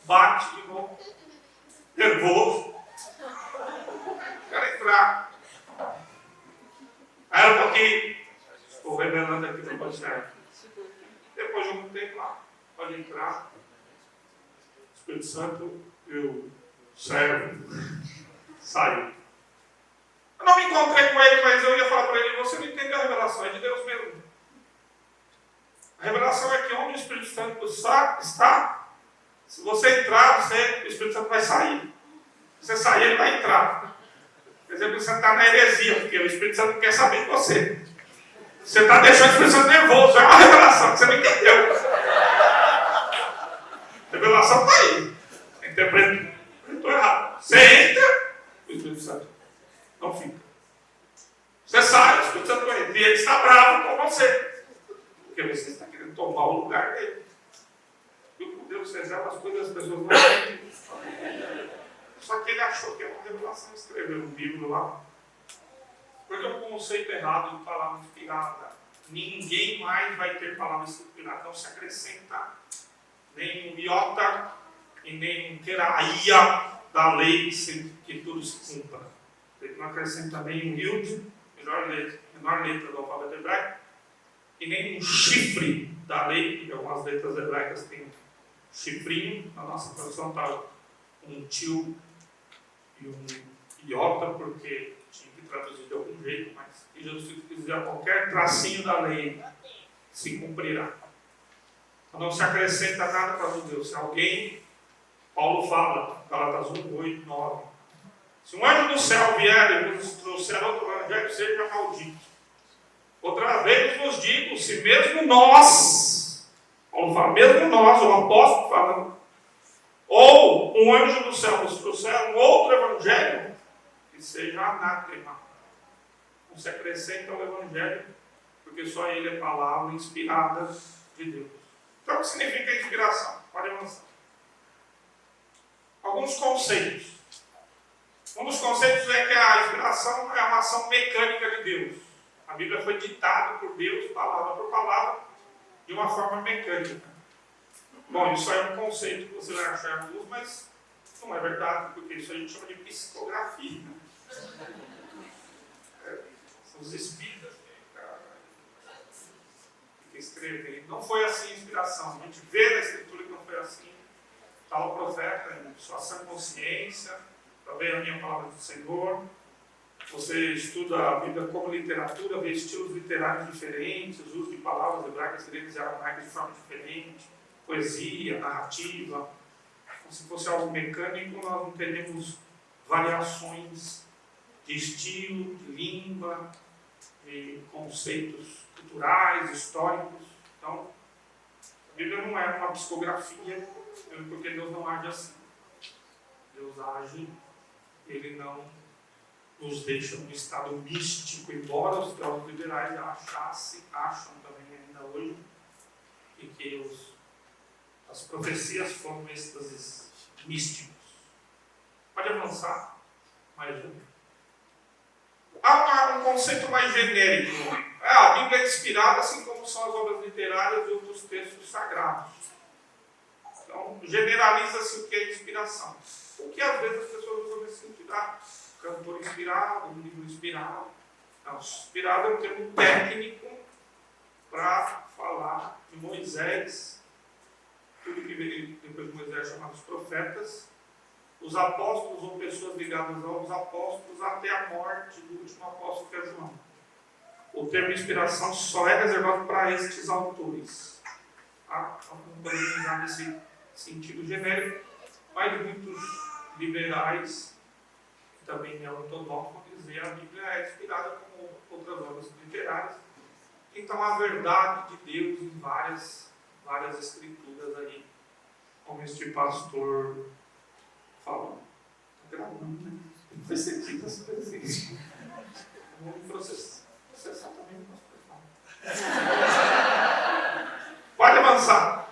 bate de novo. Nervoso. Quero entrar. Aí um pouquinho. Estou revelando aqui para você. Depois de um tempo lá, pode entrar. Espírito Santo, eu servo, saiu. Eu não me encontrei com ele, mas eu ia falar para ele: você não entendeu a revelação, é de Deus mesmo. A revelação é que onde o Espírito Santo está, se você entrar, o Espírito Santo vai sair. Se você sair, ele vai entrar. Quer dizer, você está na heresia, porque o Espírito Santo quer saber de você. Você está deixando o Espírito Santo nervoso. É uma revelação que você não entendeu. A revelação está aí. Interpretou errado. Você entra, o Espírito Santo não fica. Você sai, o Espírito Santo vai entrar. E ele está bravo com você. Porque você está querendo tomar o lugar dele. E por Deus, você revela as coisas das pessoas não entendem. achou que era uma revelação, escreveu um livro lá. Porque é um conceito errado de palavra inspirada. Ninguém mais vai ter palavra inspirada. Não se acrescenta nem um iota e nem um queraia da lei que tudo se cumpra. Ele não acrescenta nem um yud, menor letra do alfabeto hebraico, e nem um chifre da lei, porque algumas letras hebraicas têm um chifrinho. Na nossa tradução está um tio e um iota, porque tinha que traduzir de algum jeito, mas se Jesus quiser qualquer tracinho da lei se cumprirá. Então não se acrescenta nada para os judeus. Se alguém, Paulo fala, Gálatas 1, 8, 9, se um anjo do céu vier e nos trouxer outro evangelho, seja maldito. Outra vez nos digo, se mesmo nós, Paulo fala, mesmo nós, o apóstolo falando, ou um anjo do céu nos trouxer um outro evangelho, que seja anátema. Não se acrescenta ao evangelho, porque só ele é palavra inspirada de Deus. Então, o que significa inspiração? Pode avançar. Alguns conceitos. Um dos conceitos é que a inspiração é uma ação mecânica de Deus. A Bíblia foi ditada por Deus, palavra por palavra, de uma forma mecânica. Bom, isso aí é um conceito que você vai achar em alguns, mas não é verdade, porque isso a gente chama de psicografia. São os espíritas que escrevem. Não foi assim a inspiração. A gente vê na Escritura que não foi assim. Tal profeta, em sua sã consciência, também a minha palavra do Senhor. Você estuda a Bíblia como literatura, vê estilos literários diferentes, uso de palavras hebraicas, gregas e aramaicas de forma diferente, poesia, narrativa. Como se fosse algo mecânico, nós não teremos variações de estilo, de língua, de conceitos culturais, históricos. Então, a Bíblia não é uma psicografia, porque Deus não age assim. Deus age, Ele não nos deixa num estado místico, embora os teólogos liberais acham também ainda hoje, e que as profecias foram êxtases místicos. Pode avançar? Mais um. Há um conceito mais genérico. A Bíblia é inspirada, assim como são as obras literárias e outros textos sagrados. Então, generaliza-se o que é inspiração. O que às vezes as pessoas usam nesse sentido. Cantor inspirado, um livro inspirado. Não, inspirado é um termo técnico para falar de Moisés, tudo que veio depois de Moisés chamados profetas, os apóstolos ou pessoas ligadas aos apóstolos até a morte do último apóstolo, que é João. O termo inspiração só é reservado para estes autores. Tá? Então não podemos usar nesse sentido genérico, mas muitos liberais, também neortodoxos, vão dizer que a Bíblia é inspirada como outras obras literárias. Então a verdade de Deus em várias escrituras aí, como este pastor falou. Está gravando, né? Não foi sentido essa presença. Vamos processar também o pastor. Pode avançar.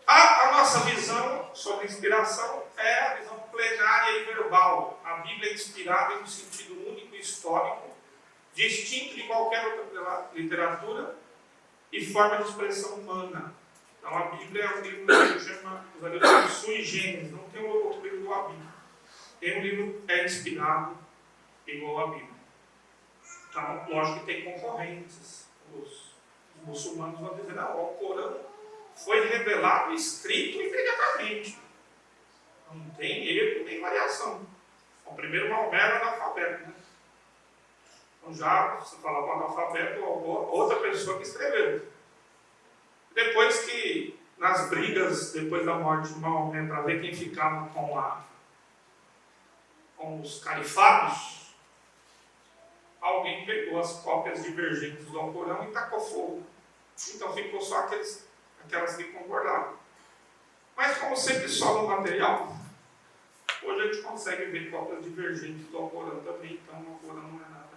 A nossa visão sobre inspiração é a visão plenária e verbal. A Bíblia é inspirada em um sentido único e histórico, distinto de qualquer outra literatura e forma de expressão humana. Então a Bíblia é um livro que chama de sui generis, não tem outro livro igual a Bíblia. Tem um livro que é inspirado igual a Bíblia. Então, lógico que tem concorrentes. Os muçulmanos vão dizer, não, o Corão foi revelado e escrito imediatamente. Não tem erro nem variação. O primeiro Maomé era analfabeto, né? Então já, você falava analfabeto, outra pessoa que escreveu. Depois que, nas brigas, depois da morte de Maomé, para ver quem ficava com os califados, alguém pegou as cópias divergentes do Alcorão e tacou fogo. Então ficou só aquelas que concordavam. Mas como sempre sobra o material, hoje a gente consegue ver cópias divergentes do Alcorão também. Então o Alcorão não é nada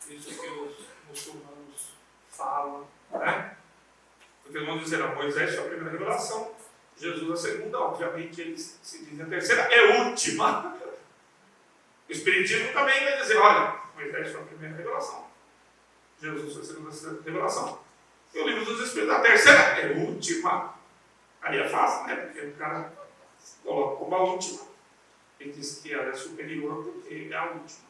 disso que os muçulmanos falam, né? Porque eles vão dizer, Moisés foi a primeira revelação, Jesus a segunda, obviamente ele se diz a terceira, é última. O Espiritismo também vai dizer, olha, Moisés foi a primeira revelação, Jesus foi a segunda revelação. E o livro dos Espíritos, a terceira é última. Aí é fácil, né? Porque o cara coloca como a última. Ele diz que ela é superior porque é a última.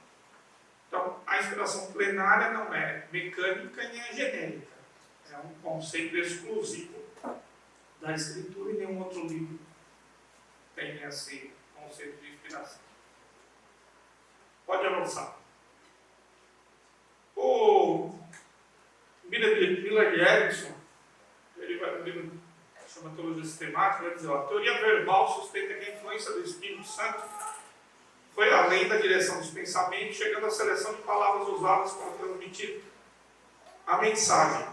Então, a inspiração plenária não é mecânica nem é genérica. É um conceito exclusivo da Escritura e nenhum outro livro tem esse conceito de inspiração. Pode avançar. O Miller Erickson, ele vai no livro que chama Teologia Sistemática, vai dizer, ó, a teoria verbal sustenta que a influência do Espírito Santo foi além da direção dos pensamentos, chegando à seleção de palavras usadas para transmitir a mensagem.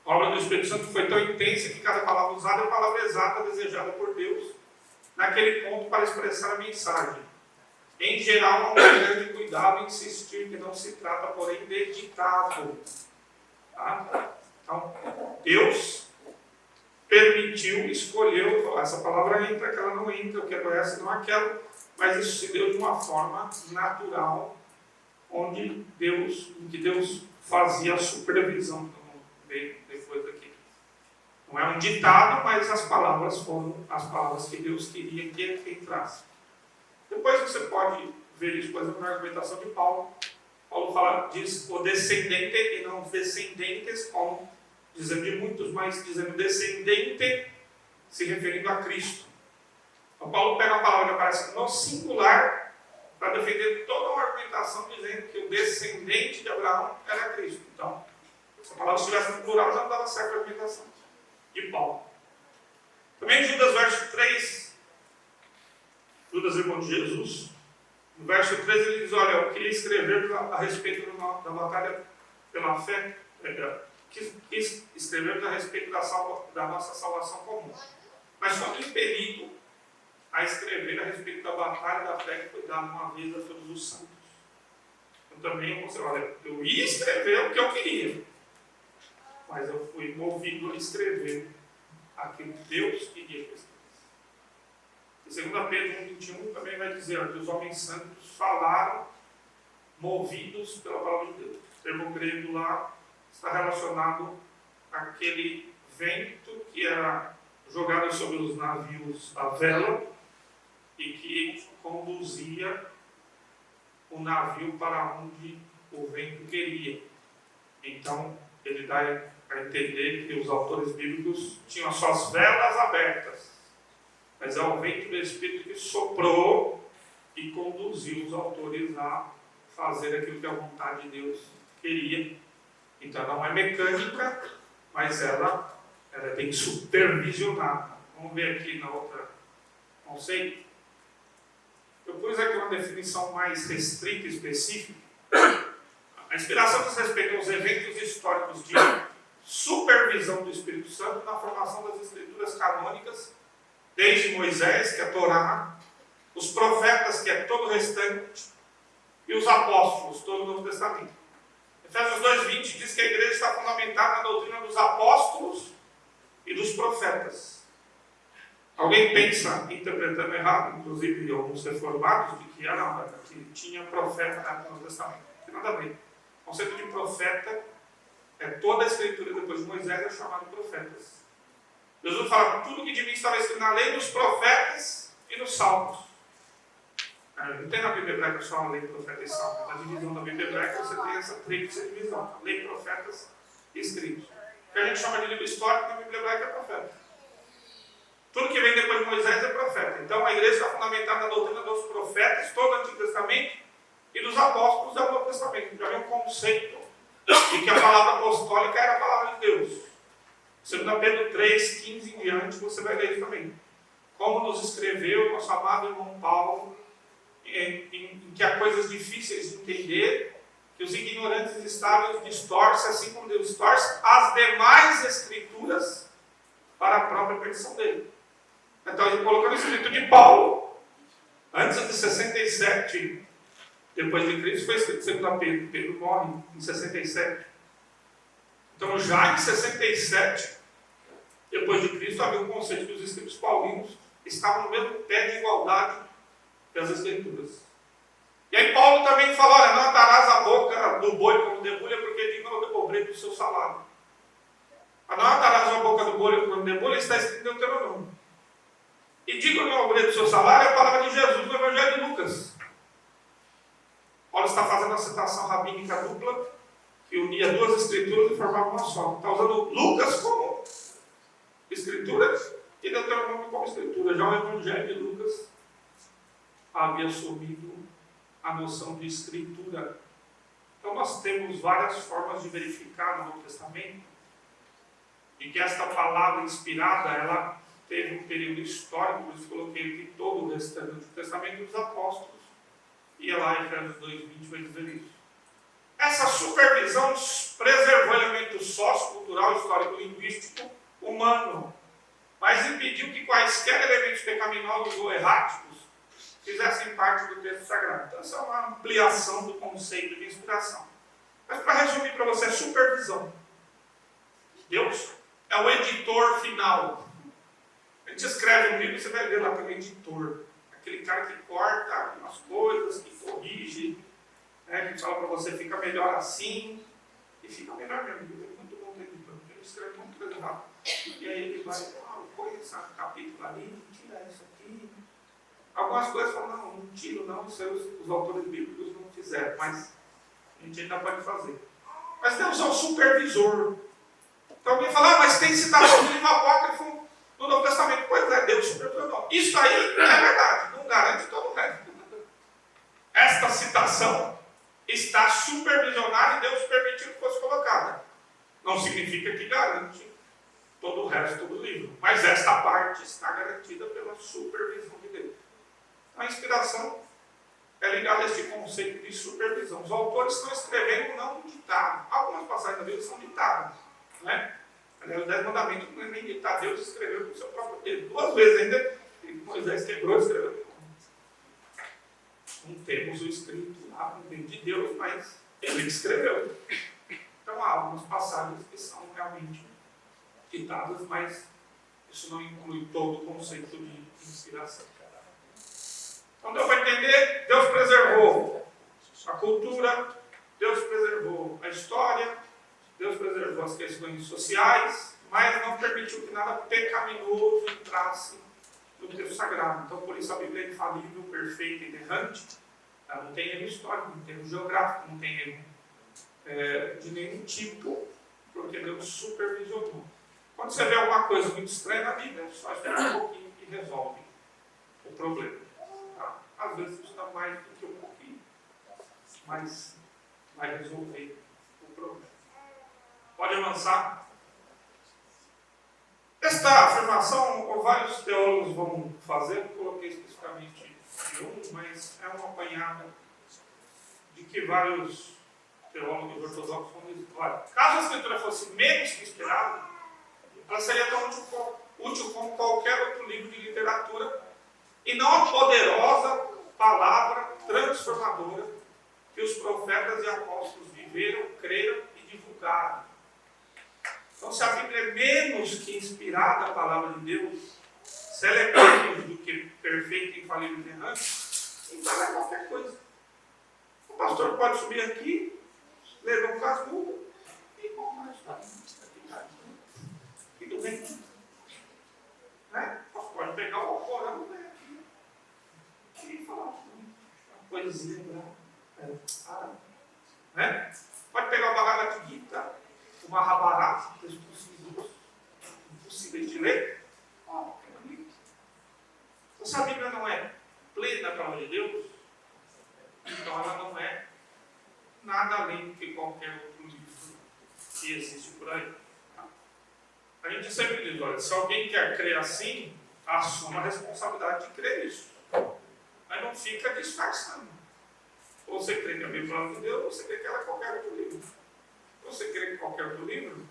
A obra do Espírito Santo foi tão intensa que cada palavra usada é a palavra exata desejada por Deus naquele ponto para expressar a mensagem. Em geral, há um grande cuidado em insistir que não se trata, porém, de ditado. Tá? Então, Deus permitiu, escolheu, essa palavra entra, aquela não entra, eu quero essa, não aquela, mas isso se deu de uma forma natural, onde Deus fazia a supervisão. Depois daqui. Não é um ditado, mas as palavras foram as palavras que Deus queria que entrasse. Depois você pode ver isso, por exemplo, na argumentação de Paulo. Paulo diz o descendente e não os descendentes, como dizendo de muitos, mas dizendo descendente, se referindo a Cristo. Então, Paulo pega uma palavra que aparece no singular para defender toda uma argumentação dizendo que o descendente de Abraão era Cristo. Então, se a palavra estivesse no plural, já não dava certo a argumentação de Paulo. Também Judas, verso 3, Judas, irmão de Jesus, no verso 3 ele diz, olha, eu queria escrever a respeito da batalha pela fé, quis escrever a respeito da nossa salvação comum. Mas foi impelido a escrever a respeito da batalha da fé que foi dada uma vez a todos os santos. Eu também, olha, eu ia escrever o que eu queria, mas eu fui movido a escrever aquilo que Deus queria que eu escrevesse. E 2 Pedro 1,21 também vai dizer que os homens santos falaram movidos pela palavra de Deus. O termo grego lá está relacionado àquele vento que era jogado sobre os navios à vela e que conduzia o navio para onde o vento queria. Então, ele dá a entender que os autores bíblicos tinham as suas velas abertas, mas é o vento do Espírito que soprou e conduziu os autores a fazer aquilo que a vontade de Deus queria. Então não é mecânica, mas ela é bem supervisionada. Vamos ver aqui na outra conceito. Eu pus aqui uma definição mais restrita e específica. A inspiração diz respeito aos eventos históricos de supervisão do Espírito Santo na formação das escrituras canônicas, desde Moisés, que é a Torá, os profetas, que é todo o restante, e os apóstolos, todo o Novo Testamento. Efésios 2,20 diz que a igreja está fundamentada na doutrina dos apóstolos e dos profetas. Alguém pensa, interpretando errado, inclusive alguns reformados, de que tinha profeta no Novo Testamento. Não tem nada a ver. O conceito de profeta é toda a escritura depois de Moisés é chamada de profetas. Jesus fala, tudo que de mim estava escrito na lei dos profetas e nos salmos. Não tem na Bíblia hebraica só a lei, profeta e salmo. Na divisão da Bíblia hebraica você tem essa tríplice divisão. Lei, profetas e escritos. O que a gente chama de livro histórico na Bíblia hebraica é profeta. Tudo que vem depois de Moisés é profeta. Então a igreja está fundamentada na doutrina dos profetas, todo o Antigo Testamento, e dos apóstolos do Novo Testamento. Já vem um conceito de que a palavra apostólica era a palavra de Deus. 2 Pedro 3, 15 em diante, você vai ler isso também. Como nos escreveu nosso amado irmão Paulo, em que há coisas difíceis de entender, que os ignorantes estáveis distorcem, assim como Deus distorce, as demais escrituras para a própria perdição dele. Então ele colocou no escrito de Paulo, antes de 67, depois de Cristo, foi escrito 2 Pedro. Pedro morre em 67. Então já em 67, depois de Cristo, havia um conceito que os escritos paulinos estavam no mesmo pé de igualdade que as escrituras. E aí Paulo também fala, olha, não atarás a boca do boi quando debulha, porque digno é o obreiro do seu salário. Mas não atarás a boca do boi quando debulha, está escrito em Deuteronômio. E digno é o obreiro do seu salário é a palavra de Jesus no Evangelho de Lucas. Paulo está fazendo a citação rabínica dupla, que unia duas escrituras e formava uma só. Está usando Lucas como escritura e Deuteronômio como escritura. Já o Evangelho de Lucas havia assumido a noção de escritura. Então nós temos várias formas de verificar no Novo Testamento de que esta palavra inspirada, ela teve um período histórico, por isso coloquei aqui todo o restante do Antigo Testamento dos apóstolos. E lá em Efésios 2:20 vai dizer isso. Essa supervisão preservou elementos sociocultural, histórico, linguístico, humano, mas impediu que quaisquer elementos pecaminosos ou erráticos fizessem parte do texto sagrado. Então, essa é uma ampliação do conceito de inspiração. Mas, para resumir para você, supervisão. Deus é o editor final. A gente escreve um livro, você vai ler lá pelo editor. Aquele cara que corta algumas coisas, que corrige, né, que fala para você, fica melhor assim, e fica melhor mesmo. É muito bom ter editor, porque ele escreve muito coisa rápido. E aí ele vai, põe esse capítulo ali, tira isso aqui. Algumas coisas falam, não tiro não, isso aí os autores bíblicos não fizeram, mas a gente ainda pode fazer. Mas Deus é o supervisor. Então alguém fala, mas tem citação do livro apócrifo no Novo Testamento. Pois é, Deus supervisionou. Isso aí é verdade, não garante todo o resto. Esta citação está supervisionada e Deus permitiu que fosse colocada. Não significa que garante todo o resto do livro. Mas esta parte está garantida pela supervisão de Deus. A inspiração é ligada a este conceito de supervisão. Os autores estão escrevendo não um ditado. Algumas passagens da Bíblia são ditadas. Né? Aliás, os 10 mandamentos não é nem ditado. Deus escreveu com o seu próprio dedo. 2 vezes ainda, Moisés quebrou e escreveu. Não temos o escrito lá no meio de Deus, mas ele escreveu. Então há algumas passagens que são realmente ditadas, mas isso não inclui todo o conceito de inspiração. Então deu para entender? Deus preservou a cultura, Deus preservou a história, Deus preservou as questões sociais, mas não permitiu que nada pecaminoso entrasse no texto sagrado. Então por isso a Bíblia é infalível, perfeita e inerrante. Ela não tem erro histórico, não tem erro geográfico, não tem erro de nenhum tipo, porque Deus supervisionou. Quando você vê alguma coisa muito estranha na Bíblia, só espera um pouquinho e resolve o problema. Tá? Às vezes custa mais do que um pouquinho, mas vai resolver o problema. Pode avançar. Esta afirmação, vários teólogos vão fazer, eu coloquei especificamente de um, mas é uma apanhada de que vários teólogos ortodoxos vão dizer, olha, caso a escritura fosse menos que inspirada, ela seria tão útil como qualquer outro livro de literatura e não a poderosa palavra transformadora que os profetas e apóstolos viveram, creram e divulgaram. Então, se a Bíblia é menos que inspirada a palavra de Deus, se ela é menos do que perfeita, infalível e inerrante, então é qualquer coisa. O pastor pode subir aqui, ler um cascudo e contar a história. Tudo bem. Né? Pode pegar o Alcorão aqui e falar uma coisinha árabe. Né? Pode pegar o Bhagavad Gita, o Mahabharata, textos impossíveis de ler. Então, se a Bíblia não é plena palavra de Deus, então ela não é nada além do que qualquer outro livro que existe por aí. A gente sempre diz, olha, se alguém quer crer assim, assuma a responsabilidade de crer nisso. Mas não fica disfarçando. Ou você crê que a Bíblia é a palavra de Deus, ou você crê que ela é qualquer outro livro. Se você crê em qualquer outro livro,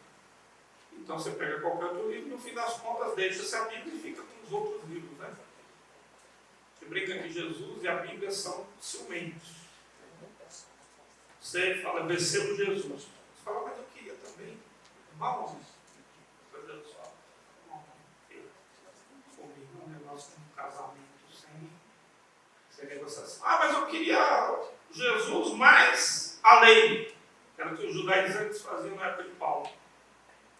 então você pega qualquer outro livro e no fim das contas deixa-se a Bíblia e fica com os outros livros, né? Você brinca que Jesus e a Bíblia são ciumentos. Você fala, recebo Jesus. Você fala, mas eu queria também. Vamos. Deus fala, processo. Mas eu queria Jesus mais a lei. Era o que os judaizantes faziam na época de Paulo.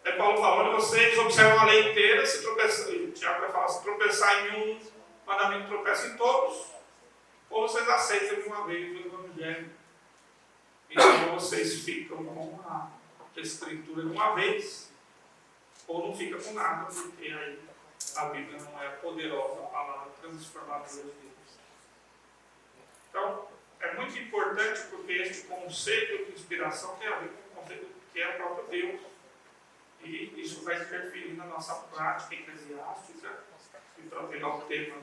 Aí Paulo fala, olha, vocês observam a lei inteira, se tropeçar, e Tiago vai falar, se tropeçar em um mandamento, tropeça em todos, ou vocês aceitam de uma vez o Evangelho. Então vocês ficam com a escritura de uma vez, ou não fica com nada, porque aí a Bíblia não é poderosa, a palavra transformadora de Deus. Então, é muito importante porque este conceito de inspiração tem a ver com o conceito que é o próprio Deus. E isso vai interferir na nossa prática eclesiástica, e para pegar o tema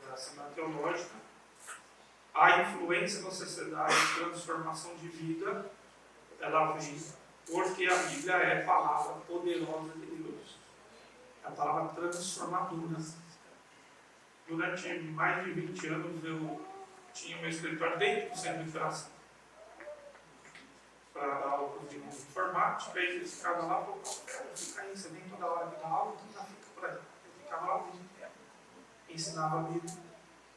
da semana teológica, a influência na sociedade, a transformação de vida, ela vem porque a Bíblia é a palavra poderosa de Deus. É a palavra transformadora. Durante mais de 20 anos eu tinha meu escritório dentro do centro de operação para dar aula de informática, e eles ficavam lá, pô, fica aí, você vem toda hora de dar aula, então fica por aí. Eu ficava lá dentro, ensinava a Bíblia.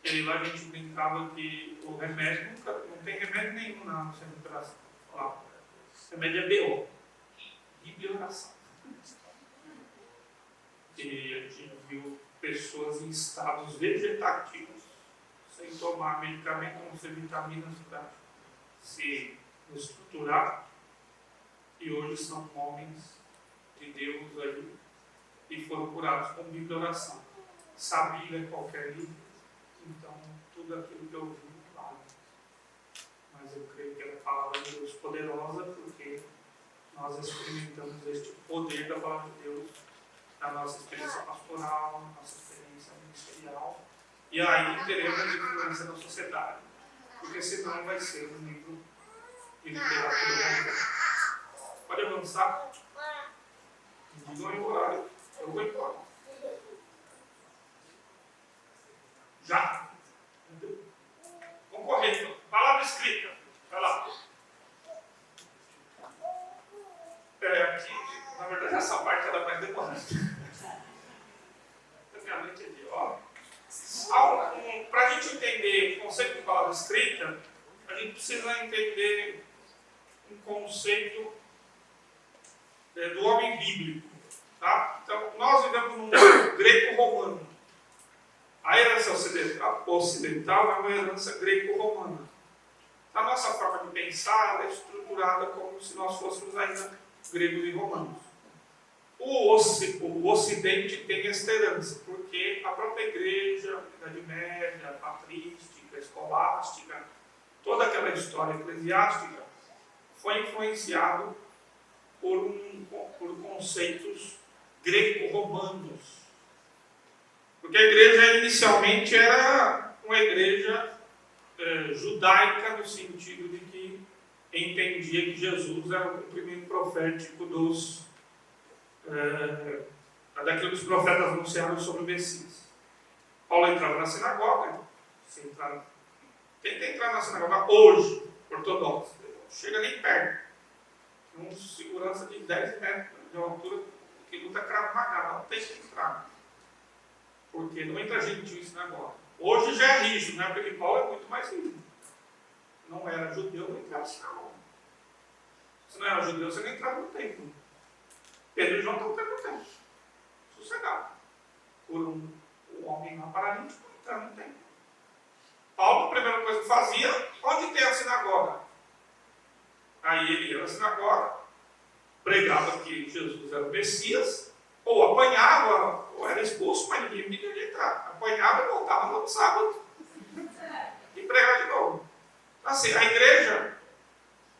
E aí lá a gente brincava que o remédio, não tem remédio nenhum no centro de operação. Lá. O remédio é BO, biblioração. E a gente viu pessoas em estados vegetativos, sem tomar medicamento, não ser vitaminas para se estruturar, e hoje são homens de Deus aí, e foram curados com Bíblia e oração. Sabia ler qualquer livro, então tudo aquilo que eu vi, vale. Mas eu creio que é a palavra de Deus poderosa, porque nós experimentamos este poder da palavra de Deus na nossa experiência pastoral, na nossa experiência ministerial, e aí teremos influência na sociedade, porque senão vai ser um livro de literatura. Pode avançar? Digam aí o horário, eu vou embora. Já? Vamos correr então. Palavra escrita. Vai lá. Aqui, na verdade, essa parte ela vai demorar. Minha mente é de ó. Para a gente entender o conceito de palavra escrita, a gente precisa entender um conceito do homem bíblico. Tá? Então, nós vivemos num mundo greco-romano. A herança ocidental é uma herança greco-romana. A nossa forma de pensar é estruturada como se nós fôssemos ainda gregos e romanos. O Ocidente tem esta herança, porque a própria igreja, a Idade Média, a patrística, a escolástica, toda aquela história eclesiástica foi influenciado por conceitos greco-romanos. Porque a igreja inicialmente era uma igreja judaica, no sentido de que entendia que Jesus era o cumprimento profético daquilo que os profetas anunciaram sobre o Messias. Paulo entrava na sinagoga, tenta entrar na sinagoga hoje, ortodoxo, não chega nem perto. Um segurança de 10 metros de altura, que luta cravo magado, não tem que entrar. Porque não entra gentil em sinagoga. Hoje já é rígido, né? Porque Paulo é muito mais rígido. Não era judeu, não entrava na sinagoga. Se não era judeu, você não entrava no templo. Pedro e João estão no templo. Sossegado. Por um homem lá paralítico, entrar no templo. Paulo, a primeira coisa que fazia, onde tem a sinagoga? Aí ele ia na sinagoga, pregava que Jesus era o Messias, ou apanhava, ou era expulso, mas ninguém podia entrar. Apanhava e voltava no sábado. E pregava de novo. Assim, a igreja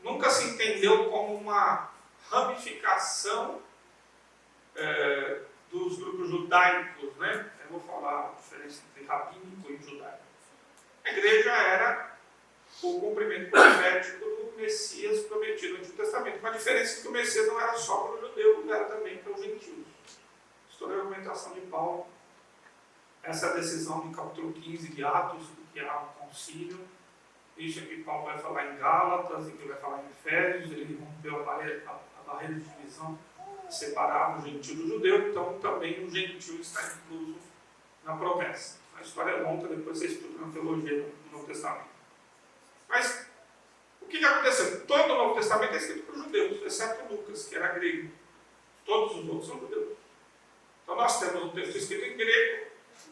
nunca se entendeu como uma ramificação dos grupos judaicos, né? Eu vou falar a diferença entre rabínico e judaico. A igreja era o cumprimento profético do Messias prometido no Antigo Testamento. Com a diferença que o Messias não era só para o judeu, era também para os gentios. Toda a argumentação de Paulo, essa decisão no capítulo 15 de Atos, que há um concílio, isso aqui Paulo vai falar em Gálatas, e que vai falar em Efésios, ele rompeu a barreira de divisão, separava o gentio do judeu, então também o gentio está incluso na promessa. A história é longa, depois você estuda na teologia do Novo Testamento. Mas o que aconteceu? Todo o Novo Testamento é escrito por judeus, exceto Lucas, que era grego. Todos os outros são judeus. Então nós temos um texto escrito em grego,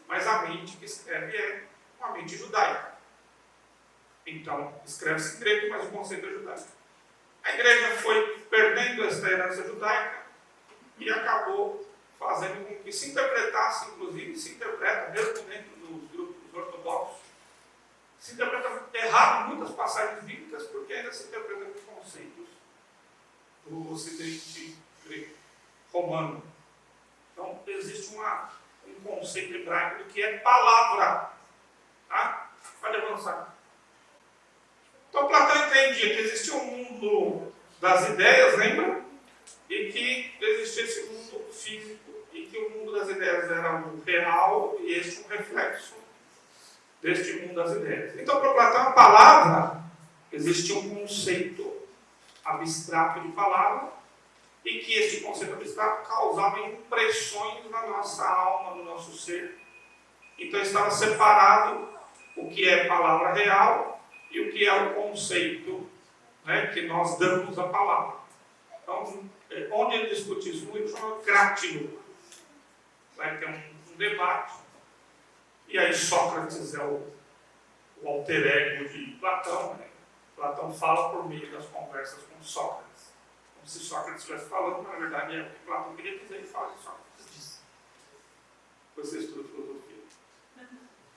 mas a mente que escreve é uma mente judaica. Então, escreve-se em grego, mas o conceito é judaico. A igreja foi perdendo essa herança judaica e acabou fazendo com que se interpretasse, inclusive se interpreta, mesmo dentro dos grupos ortodoxos, se interpreta errado muitas passagens bíblicas, porque ainda se interpreta com conceitos do ocidente grego, romano. Então, existe um conceito hebraico do que é palavra. Tá? Pode avançar. Então, Platão entendia que existia um mundo das ideias, lembra? E que existia esse mundo físico, e que o mundo das ideias era o real, e este um reflexo deste mundo das ideias. Então, para Platão, a palavra, existia um conceito abstrato de palavra, e que este conceito abstrato causava impressões na nossa alma, no nosso ser. Então, estava separado o que é palavra real e o que é o conceito, né, que nós damos à palavra. Então, onde ele discute isso? No livro chamado Crátilo. Vai ter um debate. E aí Sócrates é o alter ego de Platão. Né? Platão fala por meio das conversas com Sócrates. Como se Sócrates estivesse falando, mas na verdade é o que Platão queria dizer e fala que Sócrates disse. Você estuda filosofia.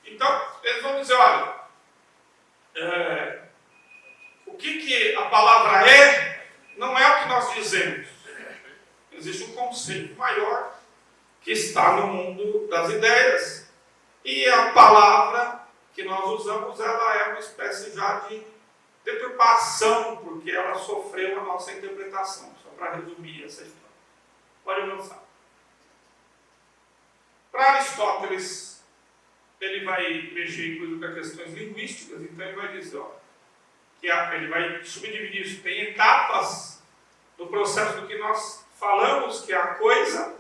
Então, eles vão dizer, olha, o que a palavra é, não é o que nós dizemos. Existe um conceito maior que está no mundo das ideias, e a palavra que nós usamos, ela é uma espécie já de deturpação, porque ela sofreu a nossa interpretação, só para resumir essa história. Pode avançar. Para Aristóteles, ele vai mexer inclusive com questões linguísticas, então ele vai dizer, ó, que ele vai subdividir isso, tem etapas no processo do que nós falamos que é a coisa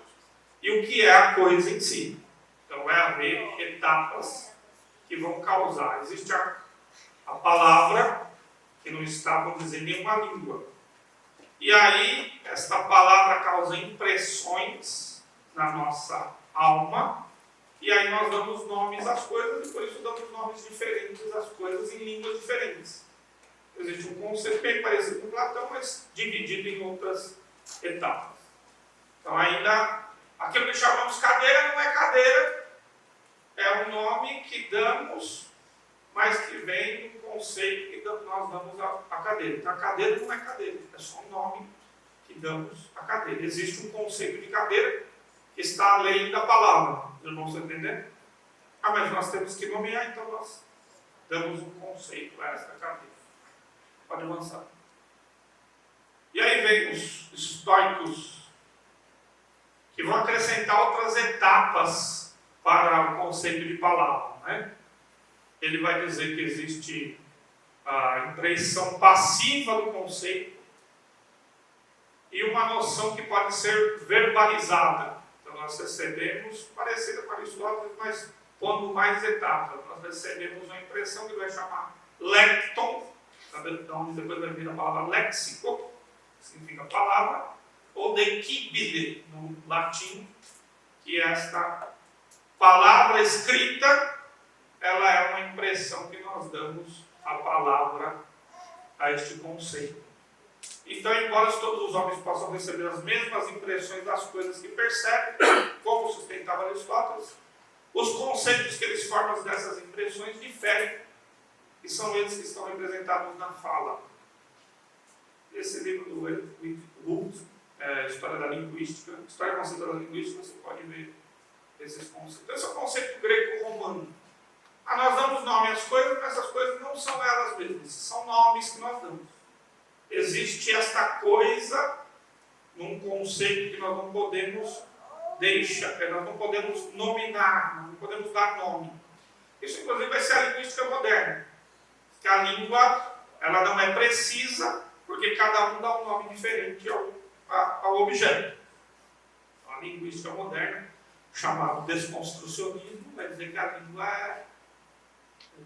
e o que é a coisa em si. Então vai haver etapas que vão causar. Existe a palavra, que não está, vamos dizer, em nenhuma língua. E aí, esta palavra causa impressões na nossa alma, e aí nós damos nomes às coisas, e por isso damos nomes diferentes às coisas em línguas diferentes. Existe um conceito bem parecido com Platão, mas dividido em outras etapas. Então ainda, aquilo que chamamos cadeira não é cadeira, é um nome que damos, mas que vem do conceito que nós damos à cadeira. Então a cadeira não é cadeira, é só um nome que damos à cadeira. Existe um conceito de cadeira que está além da palavra. Os irmãos estão entendendo? Mas nós temos que nomear, então nós damos um conceito a esta cadeira. Pode avançar. E aí vem os estoicos, que vão acrescentar outras etapas para o conceito de palavra. Né? Ele vai dizer que existe a impressão passiva do conceito e uma noção que pode ser verbalizada. Então nós recebemos, parecida com Aristóteles, mas pondo mais etapas. Nós recebemos uma impressão que vai chamar lecton, onde depois vai vir a palavra léxico, que significa palavra, ou decibile, no latim, que esta palavra escrita, ela é uma impressão que nós damos à palavra, a este conceito. Então, embora todos os homens possam receber as mesmas impressões das coisas que percebem, como sustentava Aristóteles, os conceitos que eles formam dessas impressões diferem, e são eles que estão representados na fala. Esse livro do Wood, História da Linguística, História Conceitual da Linguística, você pode ver esses conceitos. Esse é o conceito greco-romano. Nós damos nome às coisas, mas essas coisas não são elas mesmas, são nomes que nós damos. Existe esta coisa num conceito que nós não podemos deixar, nós não podemos nominar, não podemos dar nome. Isso, inclusive, vai ser a linguística moderna. Que a língua, ela não é precisa, porque cada um dá um nome diferente ao objeto. A linguística moderna chamado desconstrucionismo, vai dizer que a língua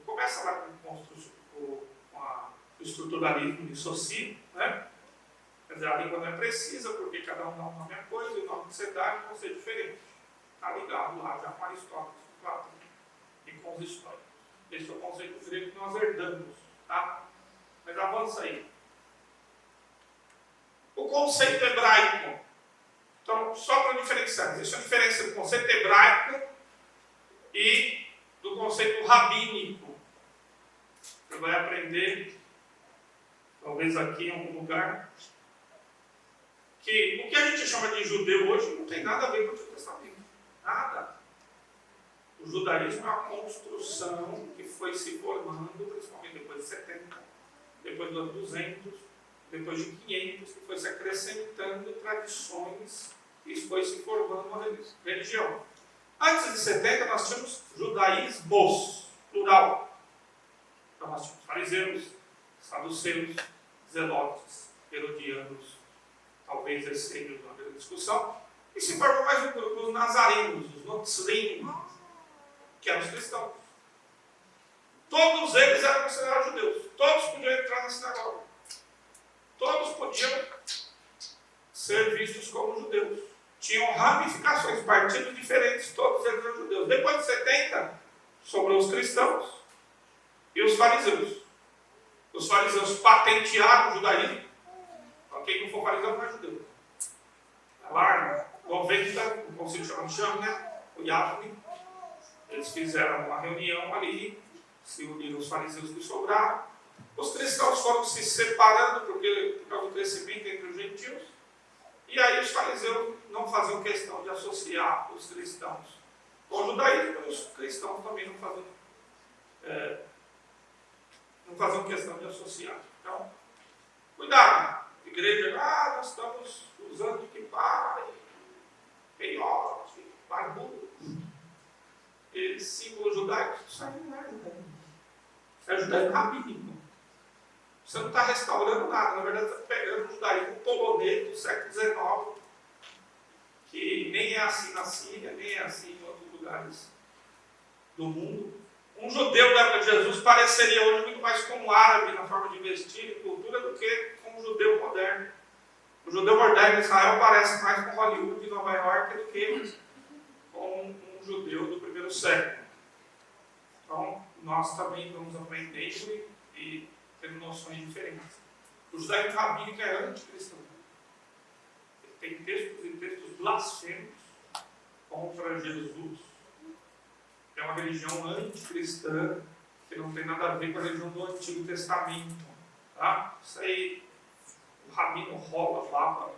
começa lá com o estruturalismo de Saussure, né? Quer dizer, a língua não é precisa, porque cada um dá um nome a coisa, e o nome que você dá vão ser diferentes. Está ligado lá já com Aristóteles, com Platão e com os históricos. Esse é o conceito grego que nós herdamos, tá? Mas avança aí. O conceito hebraico. Então, só para diferenciar, existe a diferença do conceito hebraico e do conceito rabínico. Você vai aprender, talvez aqui em algum lugar, que o que a gente chama de judeu hoje não tem nada a ver com o Antigo Testamento. Nada. O judaísmo é uma construção que foi se formando, principalmente depois de 70, depois do ano 200, depois de 500, que foi se acrescentando tradições e foi se formando uma religião. Antes de 70, nós tínhamos judaísmos, plural. Então, nós tínhamos fariseus, saduceus, zelotes, herodianos, talvez essênios na mesma discussão, e se formou mais um grupo, os nazarenos, os notzrim, que eram os cristãos. Todos eles eram considerados judeus, todos podiam entrar na sinagoga, todos podiam ser vistos como judeus. Tinham ramificações, partidos diferentes, todos eles eram judeus. Depois de 70, sobrou os cristãos e os fariseus. Os fariseus patentearam o judaísmo. Então, quem não for fariseu não é judeu. Lá, 90, o conselho chamado Chame, né? O Yavne, eles fizeram uma reunião ali, se uniram os fariseus que sobraram. Os cristãos foram se separando por causa do crescimento entre os gentios. E aí os fariseus não faziam questão de associar os cristãos com o judaísmo, e os cristãos também não faziam questão de associar. Então, cuidado, igreja, nós estamos usando kippah, peiote, barbudo, e símbolo judaico, isso aí não é judaísmo. Isso é judaísmo rabínico. Você não está restaurando nada, na verdade você está pegando o judaísmo polonês do século XIX, que nem é assim na Síria, nem é assim em outros lugares do mundo. Um judeu da época de Jesus pareceria hoje muito mais com um árabe na forma de vestir e cultura do que com um judeu moderno. O judeu moderno de Israel parece mais com Hollywood e Nova York do que com um judeu do primeiro século. Então, nós também vamos aprendendo e tendo noções diferentes. O judaísmo rabínico é anticristão. Ele tem textos e textos blasfemos contra Jesus. É uma religião anticristã que não tem nada a ver com a religião do Antigo Testamento. Tá? Isso aí, o rabino rola lá,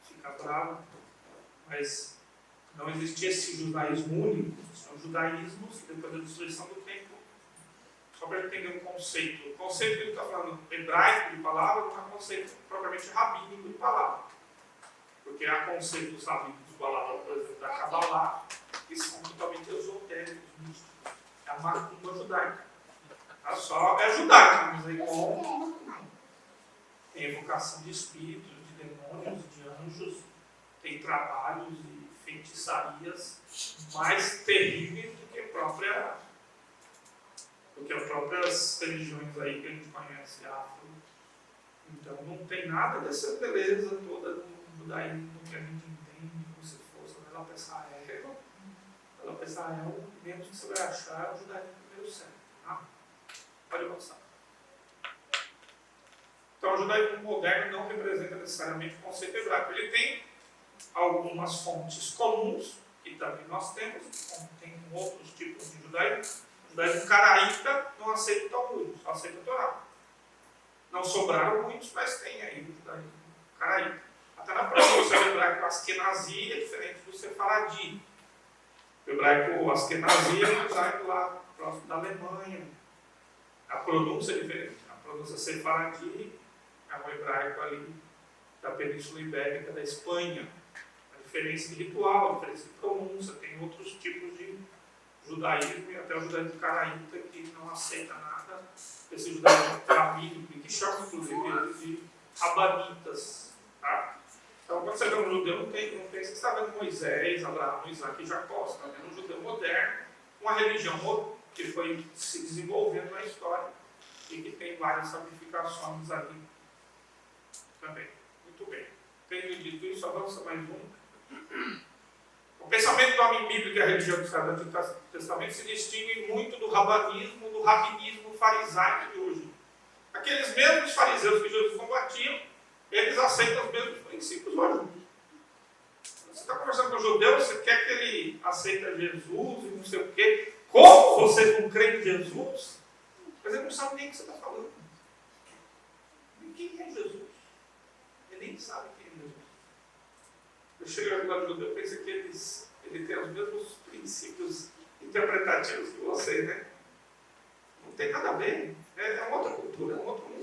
fica bravo, mas não existia esse judaísmo único. São judaísmos depois da destruição do templo. Só para entender um conceito. O conceito que ele está falando hebraico de palavra não é um conceito propriamente rabínico de palavra. Porque há conceitos rabínicos de palavra, por exemplo, da Kabbalah, que são totalmente esotéricos, místicos. É a macumba judaica. É judaica, mas aí tem evocação de espíritos, de demônios, de anjos, tem trabalhos e feitiçarias mais terríveis do que as próprias religiões aí que a gente conhece, afro. Então não tem nada dessa beleza toda do judaísmo que a gente entende como se fosse ela pensar menos que você vai achar o judaísmo do primeiro século. Tá? Pode avançar. Então o judaísmo moderno não representa necessariamente o conceito hebraico. Ele tem algumas fontes comuns, que também nós temos, tem outros tipos de judaísmo. O judaísmo caraíta não aceita o Talmud, só aceita a Torá. Não sobraram muitos, mas tem aí o judaísmo caraíta. Até na pronúncia do hebraico askenazi é diferente do sefaradi. O hebraico askenazi é um hebraico lá próximo da Alemanha. A pronúncia é diferente. A pronúncia sefaradi é um hebraico ali da Península Ibérica da Espanha. A diferença de ritual, a diferença de pronúncia, tem outros tipos de judaísmo e até o judaísmo caraíta que não aceita nada desse judaísmo rabínico, que chama inclusive eles de rabanitas. Tá? Então, quando você vê um judeu, não tem você está vendo Moisés, Abraão, Isaac e Jacó, você está vendo um judeu moderno, uma religião que foi se desenvolvendo na história e que tem várias ramificações ali também. Muito bem. Tendo dito isso, avança mais um. O pensamento do homem bíblico e a religião do Antigo Testamento se distingue muito do rabanismo, do rabinismo farisaico de hoje. Aqueles mesmos fariseus que Jesus combatia, eles aceitam os mesmos princípios hoje. Você está conversando com um judeu, você quer que ele aceite Jesus e não sei o quê. Como vocês não creem em Jesus? Mas ele não sabe nem o que você está falando. Quem é Jesus? Ele nem sabe quem é Jesus. Eu chego agora no judeu, eu penso que ele tem os mesmos princípios interpretativos que você, né? Não tem nada a ver. É uma outra cultura, é um outro mundo.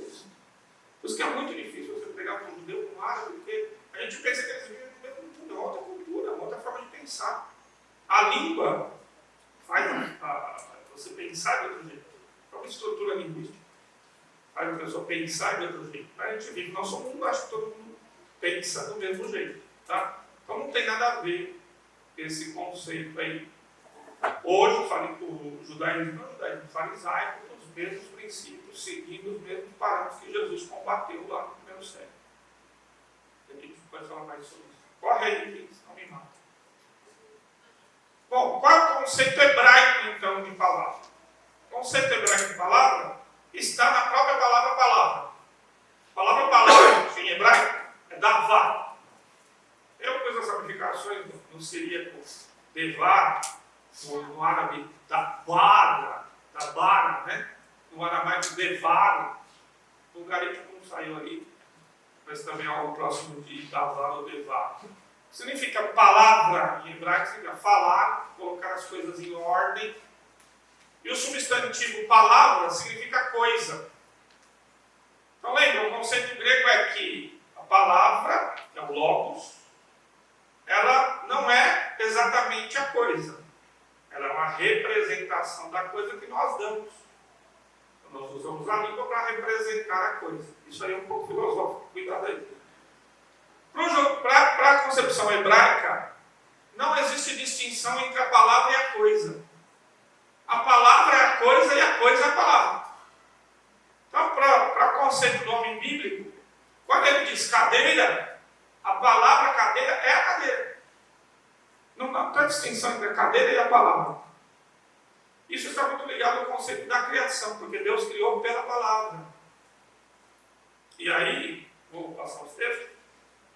Por isso que é muito difícil você pegar um judeu com um árabe, porque a gente pensa que eles vivem no mesmo mundo, é uma outra cultura, é uma outra forma de pensar. A língua faz você pensar de outro jeito. É uma estrutura linguística. Faz a pessoa pensar de outro jeito. A gente vive no nosso mundo, acho que todo mundo pensa do mesmo jeito. Tá? Então não tem nada a ver esse conceito aí. Hoje, o judaísmo é um judaísmo farisaico, com os mesmos princípios, seguindo os mesmos parâmetros que Jesus combateu lá no primeiro século. A gente pode falar mais sobre isso. Corre aí, não me mata. Bom, qual é o conceito hebraico, então, de palavra? O conceito hebraico de palavra está na própria palavra palavra. A palavra palavra, em hebraico, é davá. Eu pus as ramificações no siríaco devá, no árabe dabara, né? No aramaico devara. O garimpo não saiu ali, mas também é algo próximo de davá ou devá. Significa palavra, em hebraico significa falar, colocar as coisas em ordem. E o substantivo palavra significa coisa. Então lembra, o conceito grego é que a palavra, que é o logos, ela não é exatamente a coisa. Ela é uma representação da coisa que nós damos. Então, nós usamos a língua para representar a coisa. Isso aí é um pouco filosófico, cuidado aí. Para a concepção hebraica, não existe distinção entre a palavra e a coisa. A palavra é a coisa e a coisa é a palavra. Então, para o conceito do homem bíblico, quando ele diz cadeira, a palavra cadeira é a cadeira. Não tem distinção entre a cadeira e a palavra. Isso está muito ligado ao conceito da criação, porque Deus criou pela palavra. E aí, vou passar os textos.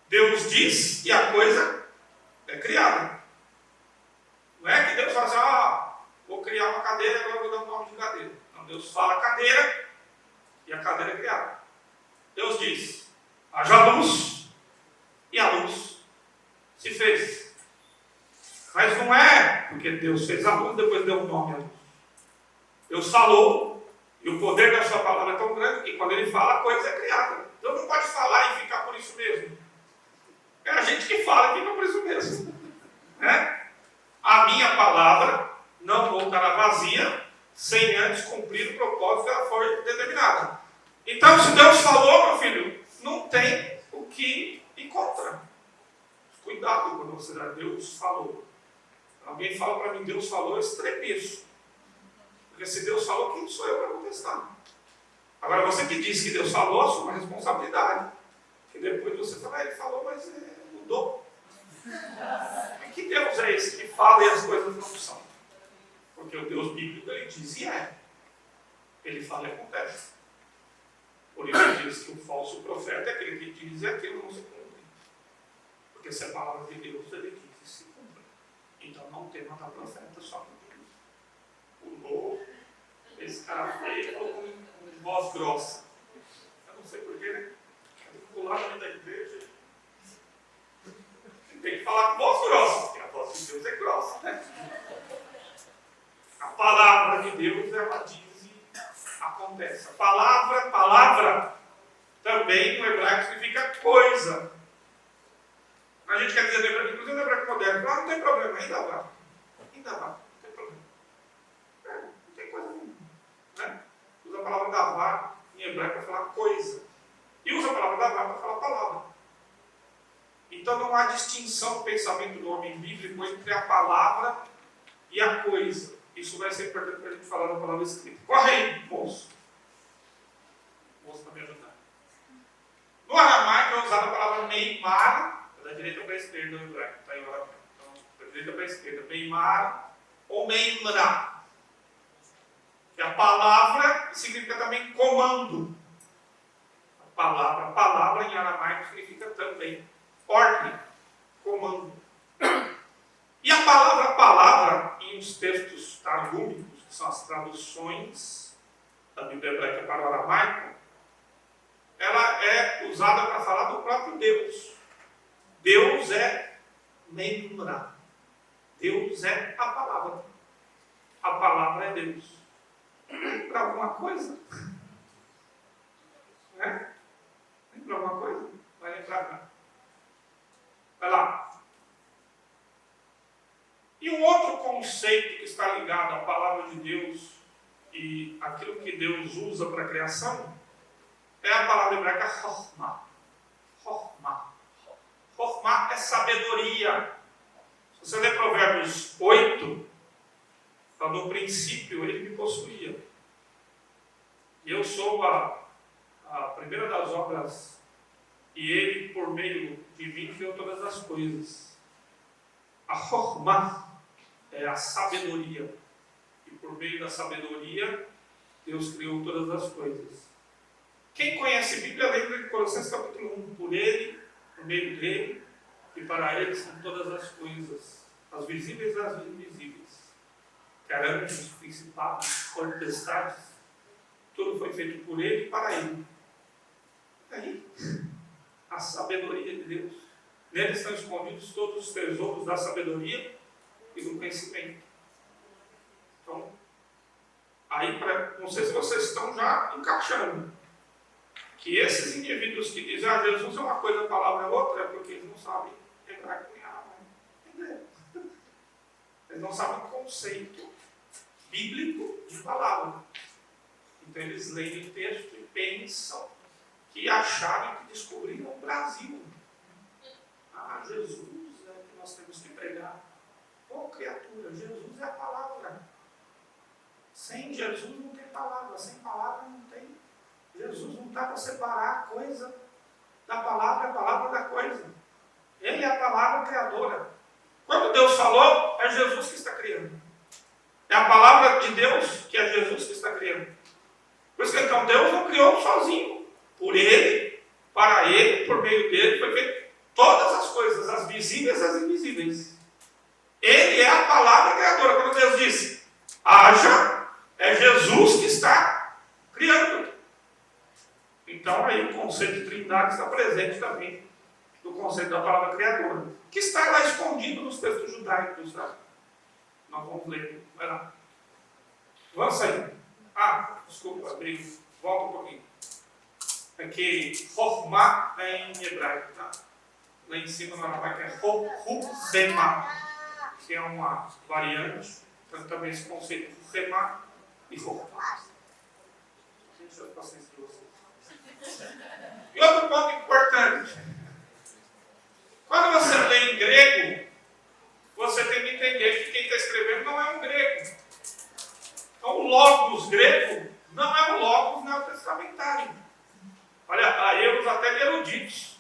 Deus diz e a coisa é criada. Não é que Deus fala assim, vou criar uma cadeira e agora vou dar um nome de cadeira. Não, Deus fala cadeira e a cadeira é criada. Deus diz, haja luz, e a luz se fez. Mas não é porque Deus fez a luz, depois deu um nome à luz. Deus falou, e o poder da sua palavra é tão grande que quando ele fala, a coisa é criada. Deus não pode falar e ficar por isso mesmo. É a gente que fala e fica por isso mesmo. Né? A minha palavra não voltará vazia, sem antes cumprir o propósito que ela foi determinada. Então, se Deus falou, meu filho, não tem o que ir contra. Cuidado quando você diz, Deus falou. Alguém fala para mim, Deus falou, eu estremeço. Porque se Deus falou, quem sou eu para contestar? Agora, você que disse que Deus falou, assuma uma responsabilidade. Que depois você fala, ele falou, mas mudou. E que Deus é esse que fala e as coisas não são? Porque o Deus bíblico, ele diz e é. Ele fala e acontece. Por isso ele diz que o falso profeta é aquele que diz e aquilo não se cumpre. Porque se é a palavra de Deus, ele diz e se cumpre. Então não tem matar profeta só por Deus. Pulou, esse cara veio com voz grossa. Eu não sei porquê, né? Eu pular dentro da igreja. Tem que falar com voz grossa, porque a voz de Deus é grossa, né? A palavra de Deus, ela diz e acontece. A palavra, também no hebraico significa coisa. A gente quer dizer, inclusive no hebraico moderno, não tem problema, ainda vai. Não tem problema. Não tem coisa nenhuma. Né? Usa a palavra davá em hebraico para falar coisa. E usa a palavra davá para falar palavra. Então, não há distinção no pensamento do homem bíblico entre a palavra e a coisa. Isso vai ser importante para a gente falar da palavra escrita. Corre aí, moço. O moço está me ajudando. No aramaico é usada a palavra meimar, da direita para a esquerda no hebraico. Está aí o aramaico. Então, da direita para a esquerda, meimar ou meimra. Que a palavra significa também comando. A palavra em aramaico significa também ordem, comando. E a palavra, em uns textos targúmicos, que são as traduções da Bíblia hebraica para o aramaico, ela é usada para falar do próprio Deus. Deus é Memra. Deus é a palavra. A palavra é Deus. Lembra alguma coisa? Né? Lembra alguma coisa? Vai lembrar, não? Vai lá. E um outro conceito que está ligado à palavra de Deus e aquilo que Deus usa para a criação é a palavra hebraica chokhmah. Chokhmah. Chokhmah é sabedoria. Se você ler Provérbios 8, no princípio ele me possuía. E eu sou a primeira das obras, e ele, por meio de mim, criou todas as coisas. A chokhmah é a sabedoria. E por meio da sabedoria, Deus criou todas as coisas. Quem conhece a Bíblia, lembra de Colossenses capítulo 1. Por ele, por meio dele, e para ele são todas as coisas, as visíveis e as invisíveis. Que anjos, principados, potestades, tudo foi feito por ele e para ele. Aí, a sabedoria de Deus. Nele estão escondidos todos os tesouros da sabedoria e do conhecimento. Então, aí, não sei se vocês estão já encaixando, que esses indivíduos que dizem, Jesus é uma coisa, a palavra é outra, é porque eles não sabem hebraico nem aramaico. Eles não sabem o conceito bíblico de palavra. Então, eles leem o texto e pensam que acharam que descobriram o Brasil. Jesus é que nós temos que pregar. Criatura, Jesus é a palavra. Sem Jesus não tem palavra. Sem palavra não tem. Jesus não está para separar a coisa da palavra, a palavra da coisa. Ele é a palavra criadora. Quando Deus falou, é Jesus que está criando. É a palavra de Deus que é Jesus que está criando. Por isso que então Deus não criou sozinho. Por ele, para ele, por meio dele, foi feito todas as coisas, as visíveis e as invisíveis. Ele é a palavra criadora. Quando Deus disse, haja, é Jesus que está criando. Então aí o conceito de trindade está presente também no conceito da palavra criadora, que está lá escondido nos textos judaicos. Tá? Nós vamos ler. Vai lá. Avança aí. Desculpa, abri. Volta um pouquinho. Aqui, chokhmah é em hebraico, tá? Lá em cima no aramaico é chokhmah, que é uma variante. Então também esse conceito de chokhmah e chokhmah. Deixa eu ter paciência de vocês. E outro ponto importante. Quando você lê em grego, você tem que entender que quem está escrevendo não é um grego. Então o logos grego não é o logos neotestamentário. Olha, há erros até de eruditos,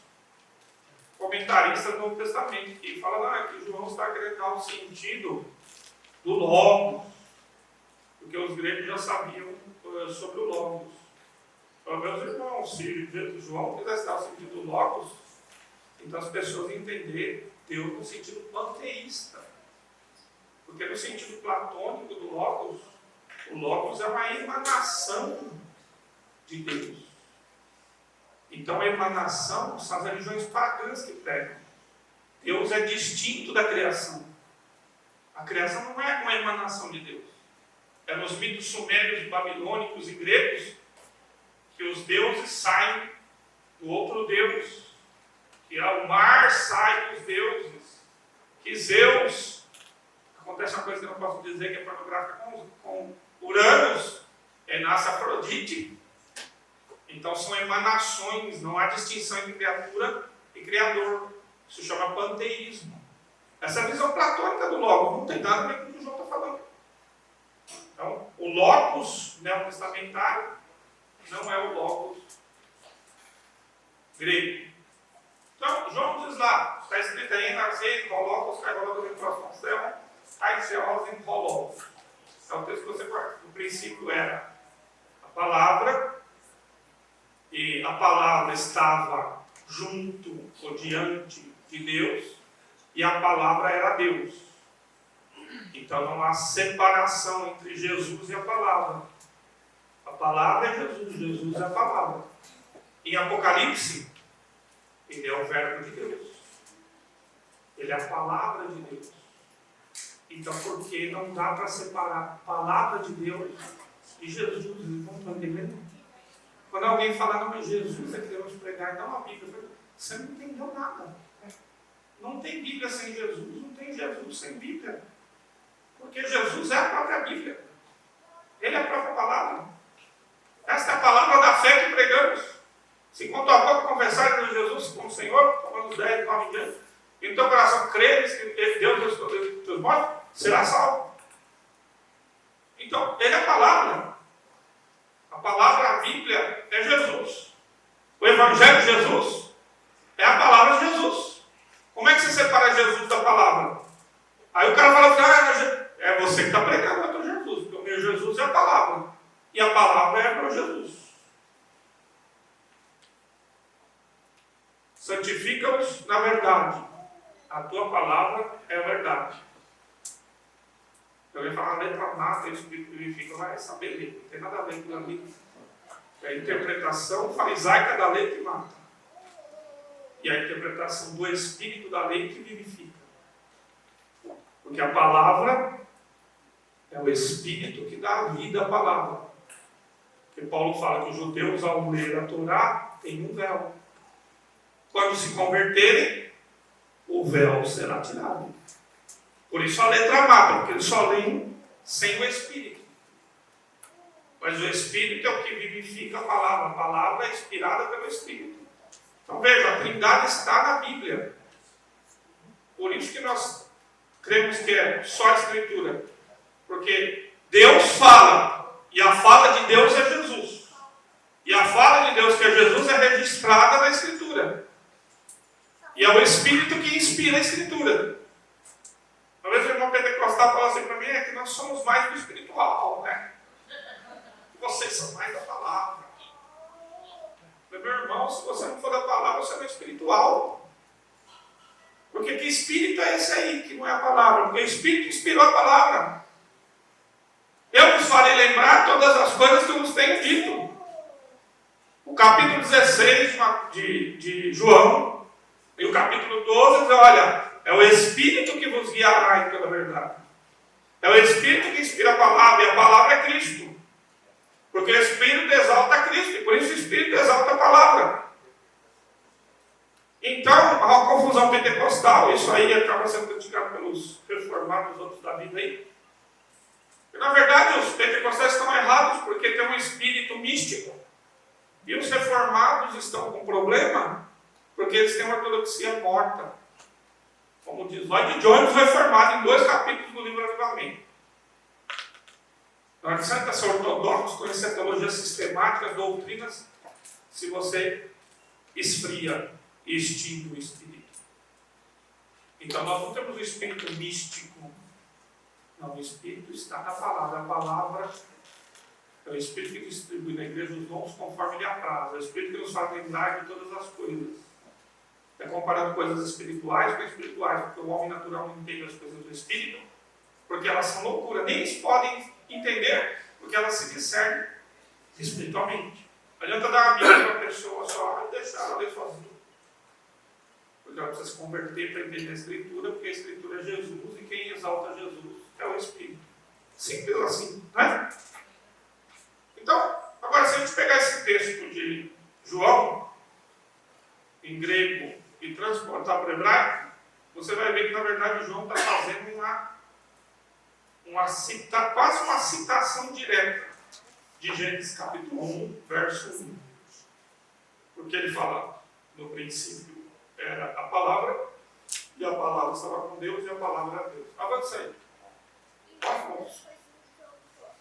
comentaristas do Novo Testamento, que falam que João está querendo dar o sentido do logos, porque os gregos já sabiam sobre o logos. Então, meus irmãos, se João quisesse dar o sentido do logos, então as pessoas iam entender Deus no sentido panteísta. Porque no sentido platônico do logos, o logos é uma emanação de Deus. Então a emanação são as religiões pagãs que pregam. Deus é distinto da criação. A criação não é uma emanação de Deus. É nos mitos sumérios, babilônicos e gregos que os deuses saem do outro Deus. Que o mar sai dos deuses. Que Zeus, acontece uma coisa que eu não posso dizer que é pornográfica com Uranus, nasce Afrodite. Então são emanações, não há distinção entre criatura e criador. Isso se chama panteísmo. Essa é a visão platônica do Logos, não tem nada a ver com o que o João está falando. Então, o Logos neotestamentário não é o Logos grego. Então, João diz lá, está escrito aí, nascei, Logos, Kairos, em Prospecção, Aiseos em Logos. É o texto que você conhece. No princípio era a palavra, e a palavra estava junto ou diante de Deus, e a palavra era Deus. Então não há separação entre Jesus e a palavra. A palavra é Jesus, Jesus é a palavra. Em Apocalipse, ele é o verbo de Deus. Ele é a palavra de Deus. Então por que não dá para separar a palavra de Deus e Jesus? Eles não estão entendendo? Quando alguém fala, não, mas Jesus é que devemos pregar, não a Bíblia, você não entendeu nada. Não tem Bíblia sem Jesus, não tem Jesus sem Bíblia. Porque Jesus é a própria Bíblia. Ele é a própria palavra. Esta é a palavra da fé que pregamos. Se com tua boca confessares de Jesus como Senhor, Romanos 10, 9 em diante, e no teu coração creres que Deus ressuscitou dos mortos, será salvo. Então, ele é a palavra. A palavra, a Bíblia, é Jesus. O Evangelho de Jesus é a palavra de Jesus. Como é que você separa Jesus da palavra? Aí o cara fala assim, é você que está pregando contra Jesus, porque o meu Jesus é a palavra. E a palavra é meu Jesus. Santifica-os na verdade. A tua palavra é a verdade. Eu ia falar letra mata, isso significa, vai saber ler. Não tem nada a ver com a letra. É a interpretação farisaica da lei que mata. E a interpretação do Espírito da lei que vivifica. Porque a palavra é o Espírito que dá a vida à palavra. Porque Paulo fala que os judeus, ao ler a Torá, têm um véu. Quando se converterem, o véu será tirado. Por isso a letra mata, porque eles só leem sem o Espírito. Mas o Espírito é o que vivifica a palavra. A palavra é inspirada pelo Espírito. Então veja, a Trindade está na Bíblia. Por isso que nós cremos que é só a Escritura. Porque Deus fala, e a fala de Deus é Jesus. E a fala de Deus, que é Jesus, é registrada na Escritura. E é o Espírito que inspira a Escritura. Uma vez o irmão pentecostal falou assim para mim, é que nós somos mais do espiritual, né? Vocês são mais da palavra. Meu irmão, se você não for da palavra, você não é espiritual. Porque que espírito é esse aí, que não é a palavra? Porque o Espírito inspirou a palavra. Eu vos farei lembrar todas as coisas que eu vos tenho dito. O capítulo 16 de João, e o capítulo 12 diz, olha, é o Espírito que vos guiará em toda a verdade. É o Espírito que inspira a palavra, e a palavra é Cristo. Porque o Espírito exalta Cristo, e por isso o Espírito exalta a palavra. Então, há uma confusão pentecostal, isso aí acaba sendo criticado pelos reformados outros da vida aí. E, na verdade, os pentecostais estão errados porque tem um espírito místico. E os reformados estão com problema porque eles têm uma ortodoxia morta. Como diz Lloyd Jones, reformado em 2 capítulos do livro Avivamento. Não adianta ser ortodoxo, conhecer teologias sistemáticas, doutrinas, se você esfria e extingue o Espírito. Então nós não temos o Espírito místico. Não, o Espírito está na palavra. A palavra é o Espírito que distribui na igreja os dons conforme lhe apraz. É o Espírito que nos faz lembrar de todas as coisas. É comparando coisas espirituais com espirituais, porque o homem natural não entende as coisas do Espírito, porque elas são loucura. Nem eles podem entender, porque elas se discernem espiritualmente. Não adianta dar a Bíblia para a pessoa só e deixar ela ler sozinha. Porque ela precisa se converter para entender a Escritura, porque a Escritura é Jesus, e quem exalta Jesus é o Espírito. Simples assim, né? Então, agora se a gente pegar esse texto de João, em grego, e transportar para o hebraico, você vai ver que na verdade João está fazendo quase uma citação direta de Gênesis capítulo 1, verso 1. Porque ele fala, no princípio era a palavra, e a palavra estava com Deus, e a palavra era Deus. Avança aí.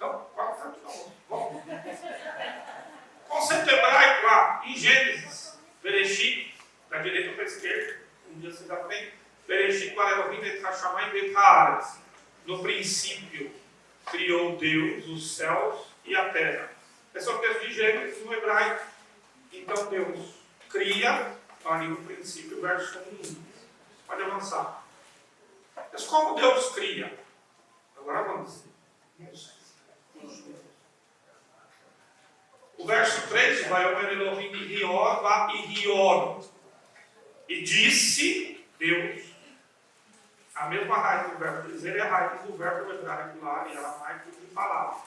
Não, vamos. Conceito hebraico lá, em Gênesis, Bereshit, da direita para a esquerda, um dia vocês aprendem, Bereshit, Elohim, Betachamaim, Betaharetz. No princípio, criou Deus os céus e a terra. Esse é o texto de Gênesis no hebraico. Então Deus cria, ali no princípio, verso 1. Pode avançar. Mas como Deus cria? Agora vamos. O verso 3 vai ao Elohim e Rior. E disse Deus, a mesma raiz do verbo dizer é a raiz do verbo hebraico lá e aramaico de palavra.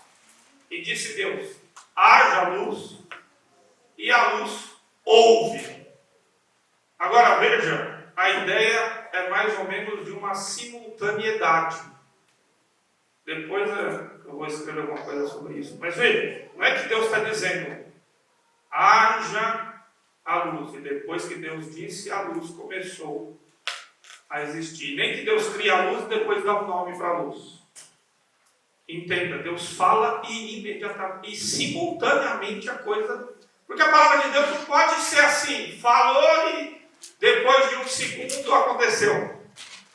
E disse Deus, haja luz, e a luz houve. Agora veja, a ideia é mais ou menos de uma simultaneidade. Depois eu vou escrever alguma coisa sobre isso. Mas veja, não é que Deus está dizendo, haja a luz. E depois que Deus disse, a luz começou a existir. Nem que Deus cria a luz e depois dá um nome para a luz. Entenda, Deus fala e imediatamente, e simultaneamente a coisa... Porque a palavra de Deus não pode ser assim, falou e depois de um segundo aconteceu.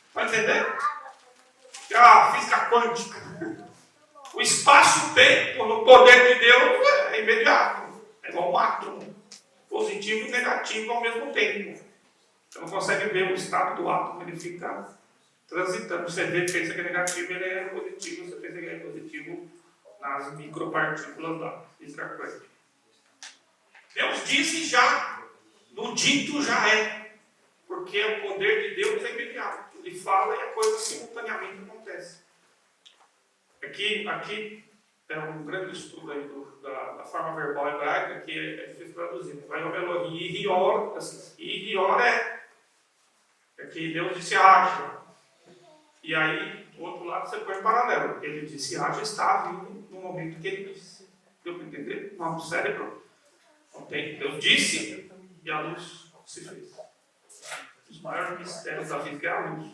Está entendendo? É a física quântica. O espaço-tempo no poder de Deus é imediato. É igual um átomo. Positivo e negativo ao mesmo tempo. Você não consegue ver o estado do átomo, ele fica transitando. Você vê que pensa que é negativo, ele é positivo. Você pensa que é positivo nas micropartículas da física quântica. Deus disse já, no dito já é. Porque o poder de Deus é imediato. Ele fala e a coisa simultaneamente acontece. Aqui é um grande estudo aí da forma verbal hebraica, que é difícil traduzir. Vai ao Elohim e Rior, assim. E Rior é que Deus disse haja. E aí, do outro lado, você põe em paralelo. Ele disse haja, está vindo no momento que ele disse. Deu para entender? No cérebro. Deus disse e a luz se fez. Os maiores mistérios da vida é a luz.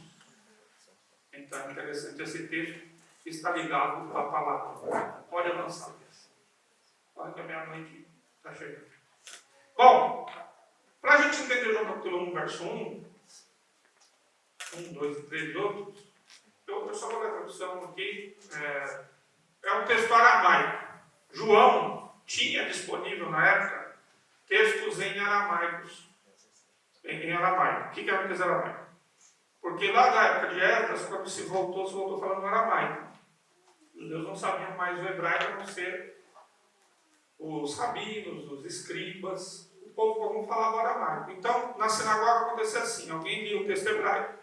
Então é interessante esse texto que está ligado com a palavra. Pode avançar. Olha que a meia-noite está chegando. Bom, para a gente entender o capítulo 1, verso 1, 2 e 3 e outros, eu só vou ler a tradução aqui. É um texto aramaico. João tinha disponível na época textos em aramaicos. Em aramaico. O que era o aramaico? Porque lá da época de Esdras, quando se voltou falando aramaico. Os judeus não sabiam mais o hebraico, a não ser os rabinos, os escribas. O povo comum falava aramaico. Então, na sinagoga acontecia assim: alguém lia o texto hebraico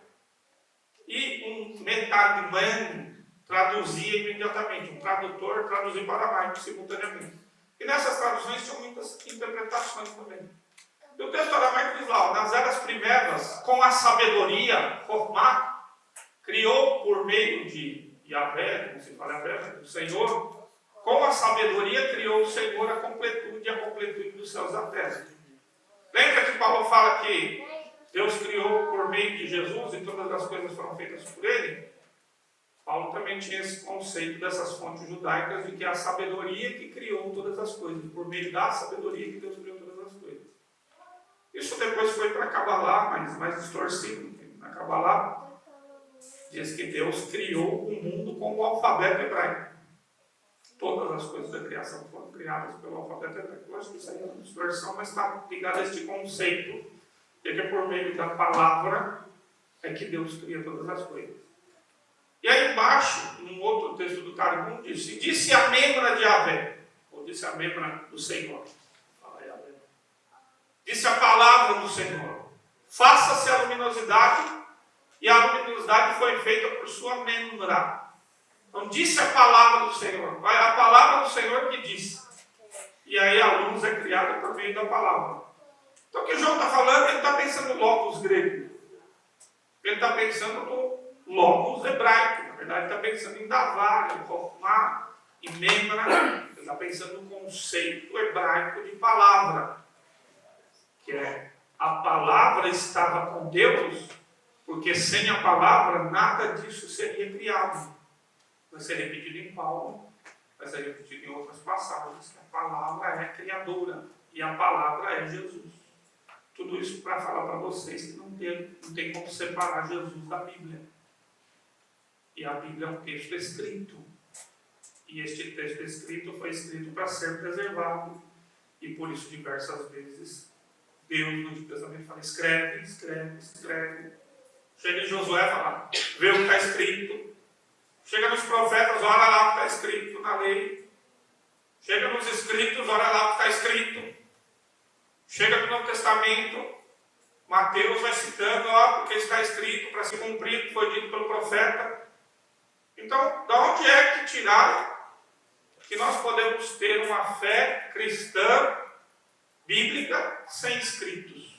e um metadman traduzia imediatamente. Um tradutor traduzia para aramaico simultaneamente. E nessas traduções tinham muitas interpretações também. E o texto aramaico diz lá, nas eras primeiras, com a sabedoria, Chokhmah, criou por meio de Yahvé, como se fala Yahvé, do Senhor, com a sabedoria criou o Senhor a completude dos céus da terra. Lembra que Paulo fala que Deus criou por meio de Jesus e todas as coisas foram feitas por ele? Paulo também tinha esse conceito dessas fontes judaicas de que é a sabedoria que criou todas as coisas, por meio da sabedoria que Deus criou todas as coisas. Isso depois foi para Cabalá, mas mais distorcido. Na Cabalá diz que Deus criou o mundo com o alfabeto hebraico. Todas as coisas da criação foram criadas pelo alfabeto hebraico. Eu acho que isso aí é uma distorção, mas está ligado a este conceito de que por meio da palavra é que Deus cria todas as coisas. E aí embaixo, num outro texto do Targum, disse a membra de Yahvé, ou disse a membra do Senhor. Disse a palavra do Senhor, faça-se a luminosidade, e a luminosidade foi feita por sua membra. Então disse a palavra do Senhor, vai a palavra do Senhor que disse. E aí a luz é criada por meio da palavra. Então o que João está falando, ele está pensando no logos grego. Ele está pensando no logos hebraico. Na verdade, ele está pensando em davar, em Chokhmah, em membra. Ele está pensando no conceito hebraico de palavra. Que é, a palavra estava com Deus Porque sem a palavra, nada disso seria criado. Vai ser repetido em Paulo, vai ser repetido em outras passagens. A palavra é criadora e a palavra é Jesus. Tudo isso para falar para vocês que não tem como separar Jesus da Bíblia. E a Bíblia é um texto escrito. E este texto escrito foi escrito para ser preservado. E por isso, diversas vezes, Deus no Antigo Testamento fala: escreve, escreve, escreve. Chega em Josué e fala: vê o que está escrito. Chega nos profetas, olha lá o que está escrito na lei. Chega nos escritos, olha lá o que está escrito. Chega no Novo Testamento, Mateus vai citando, porque está escrito para se cumprir o que foi dito pelo profeta. Então, de onde é que tiraram que nós podemos ter uma fé cristã, bíblica, sem escritos?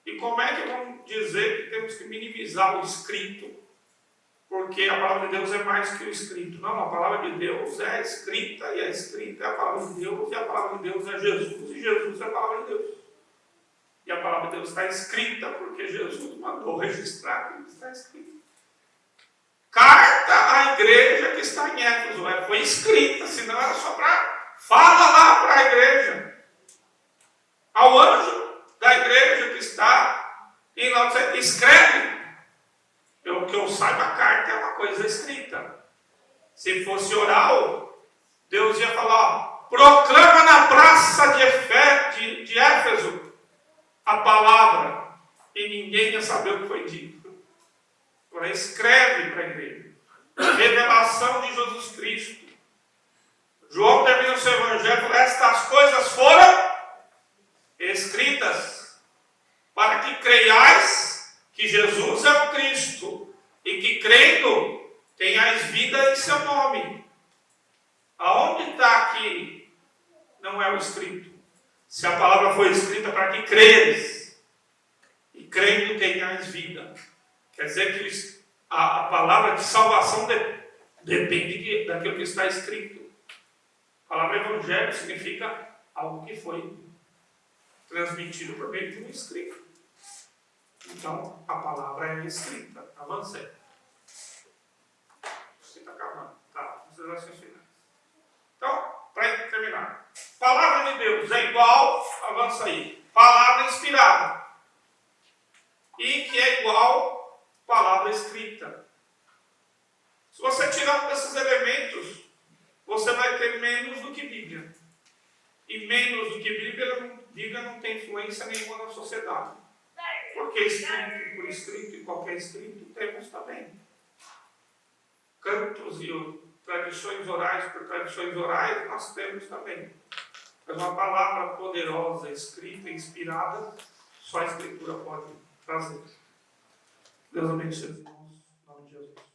E como é que vamos dizer que temos que minimizar o escrito? Porque a palavra de Deus é mais que o escrito. Não, a palavra de Deus é escrita, e a escrita é a palavra de Deus, e a palavra de Deus é Jesus, e Jesus é a palavra de Deus. E a palavra de Deus está escrita porque Jesus mandou registrar que está escrito. Carta à igreja que está em Éfeso. Foi escrita, senão era só para... Fala lá para a igreja. Ao anjo da igreja que está em Laodiceia. Escreve. Que eu saiba, a carta é uma coisa escrita. Se fosse oral, Deus ia falar: proclama na praça de Éfeso a palavra, e ninguém ia saber o que foi dito. Agora escreve para a igreja. Revelação de Jesus Cristo. João termina o seu evangelho falando: estas coisas foram escritas para que creiais que Jesus é o Cristo, e que crendo tenhais vida em seu nome. Aonde está que não é o escrito? Se a palavra foi escrita para que creres, e crendo tenhais vida. Quer dizer que a palavra de salvação depende daquilo que está escrito. A palavra evangelho significa algo que foi transmitido por meio de um escrito. Então, a palavra é escrita. Avancei. Você está acabando. Tá, observações finais. Então, para terminar. Palavra de Deus é igual, avança aí, palavra inspirada. E que é igual palavra escrita. Se você tirar um desses elementos, você vai ter menos do que Bíblia. E menos do que Bíblia não tem influência nenhuma na sociedade. Porque escrito por escrito, e qualquer escrito, temos também. Cantos e tradições orais por tradições orais, nós temos também. Mas uma palavra poderosa, escrita, inspirada, só a Escritura pode trazer. Deus abençoe os irmãos. Em nome de Jesus.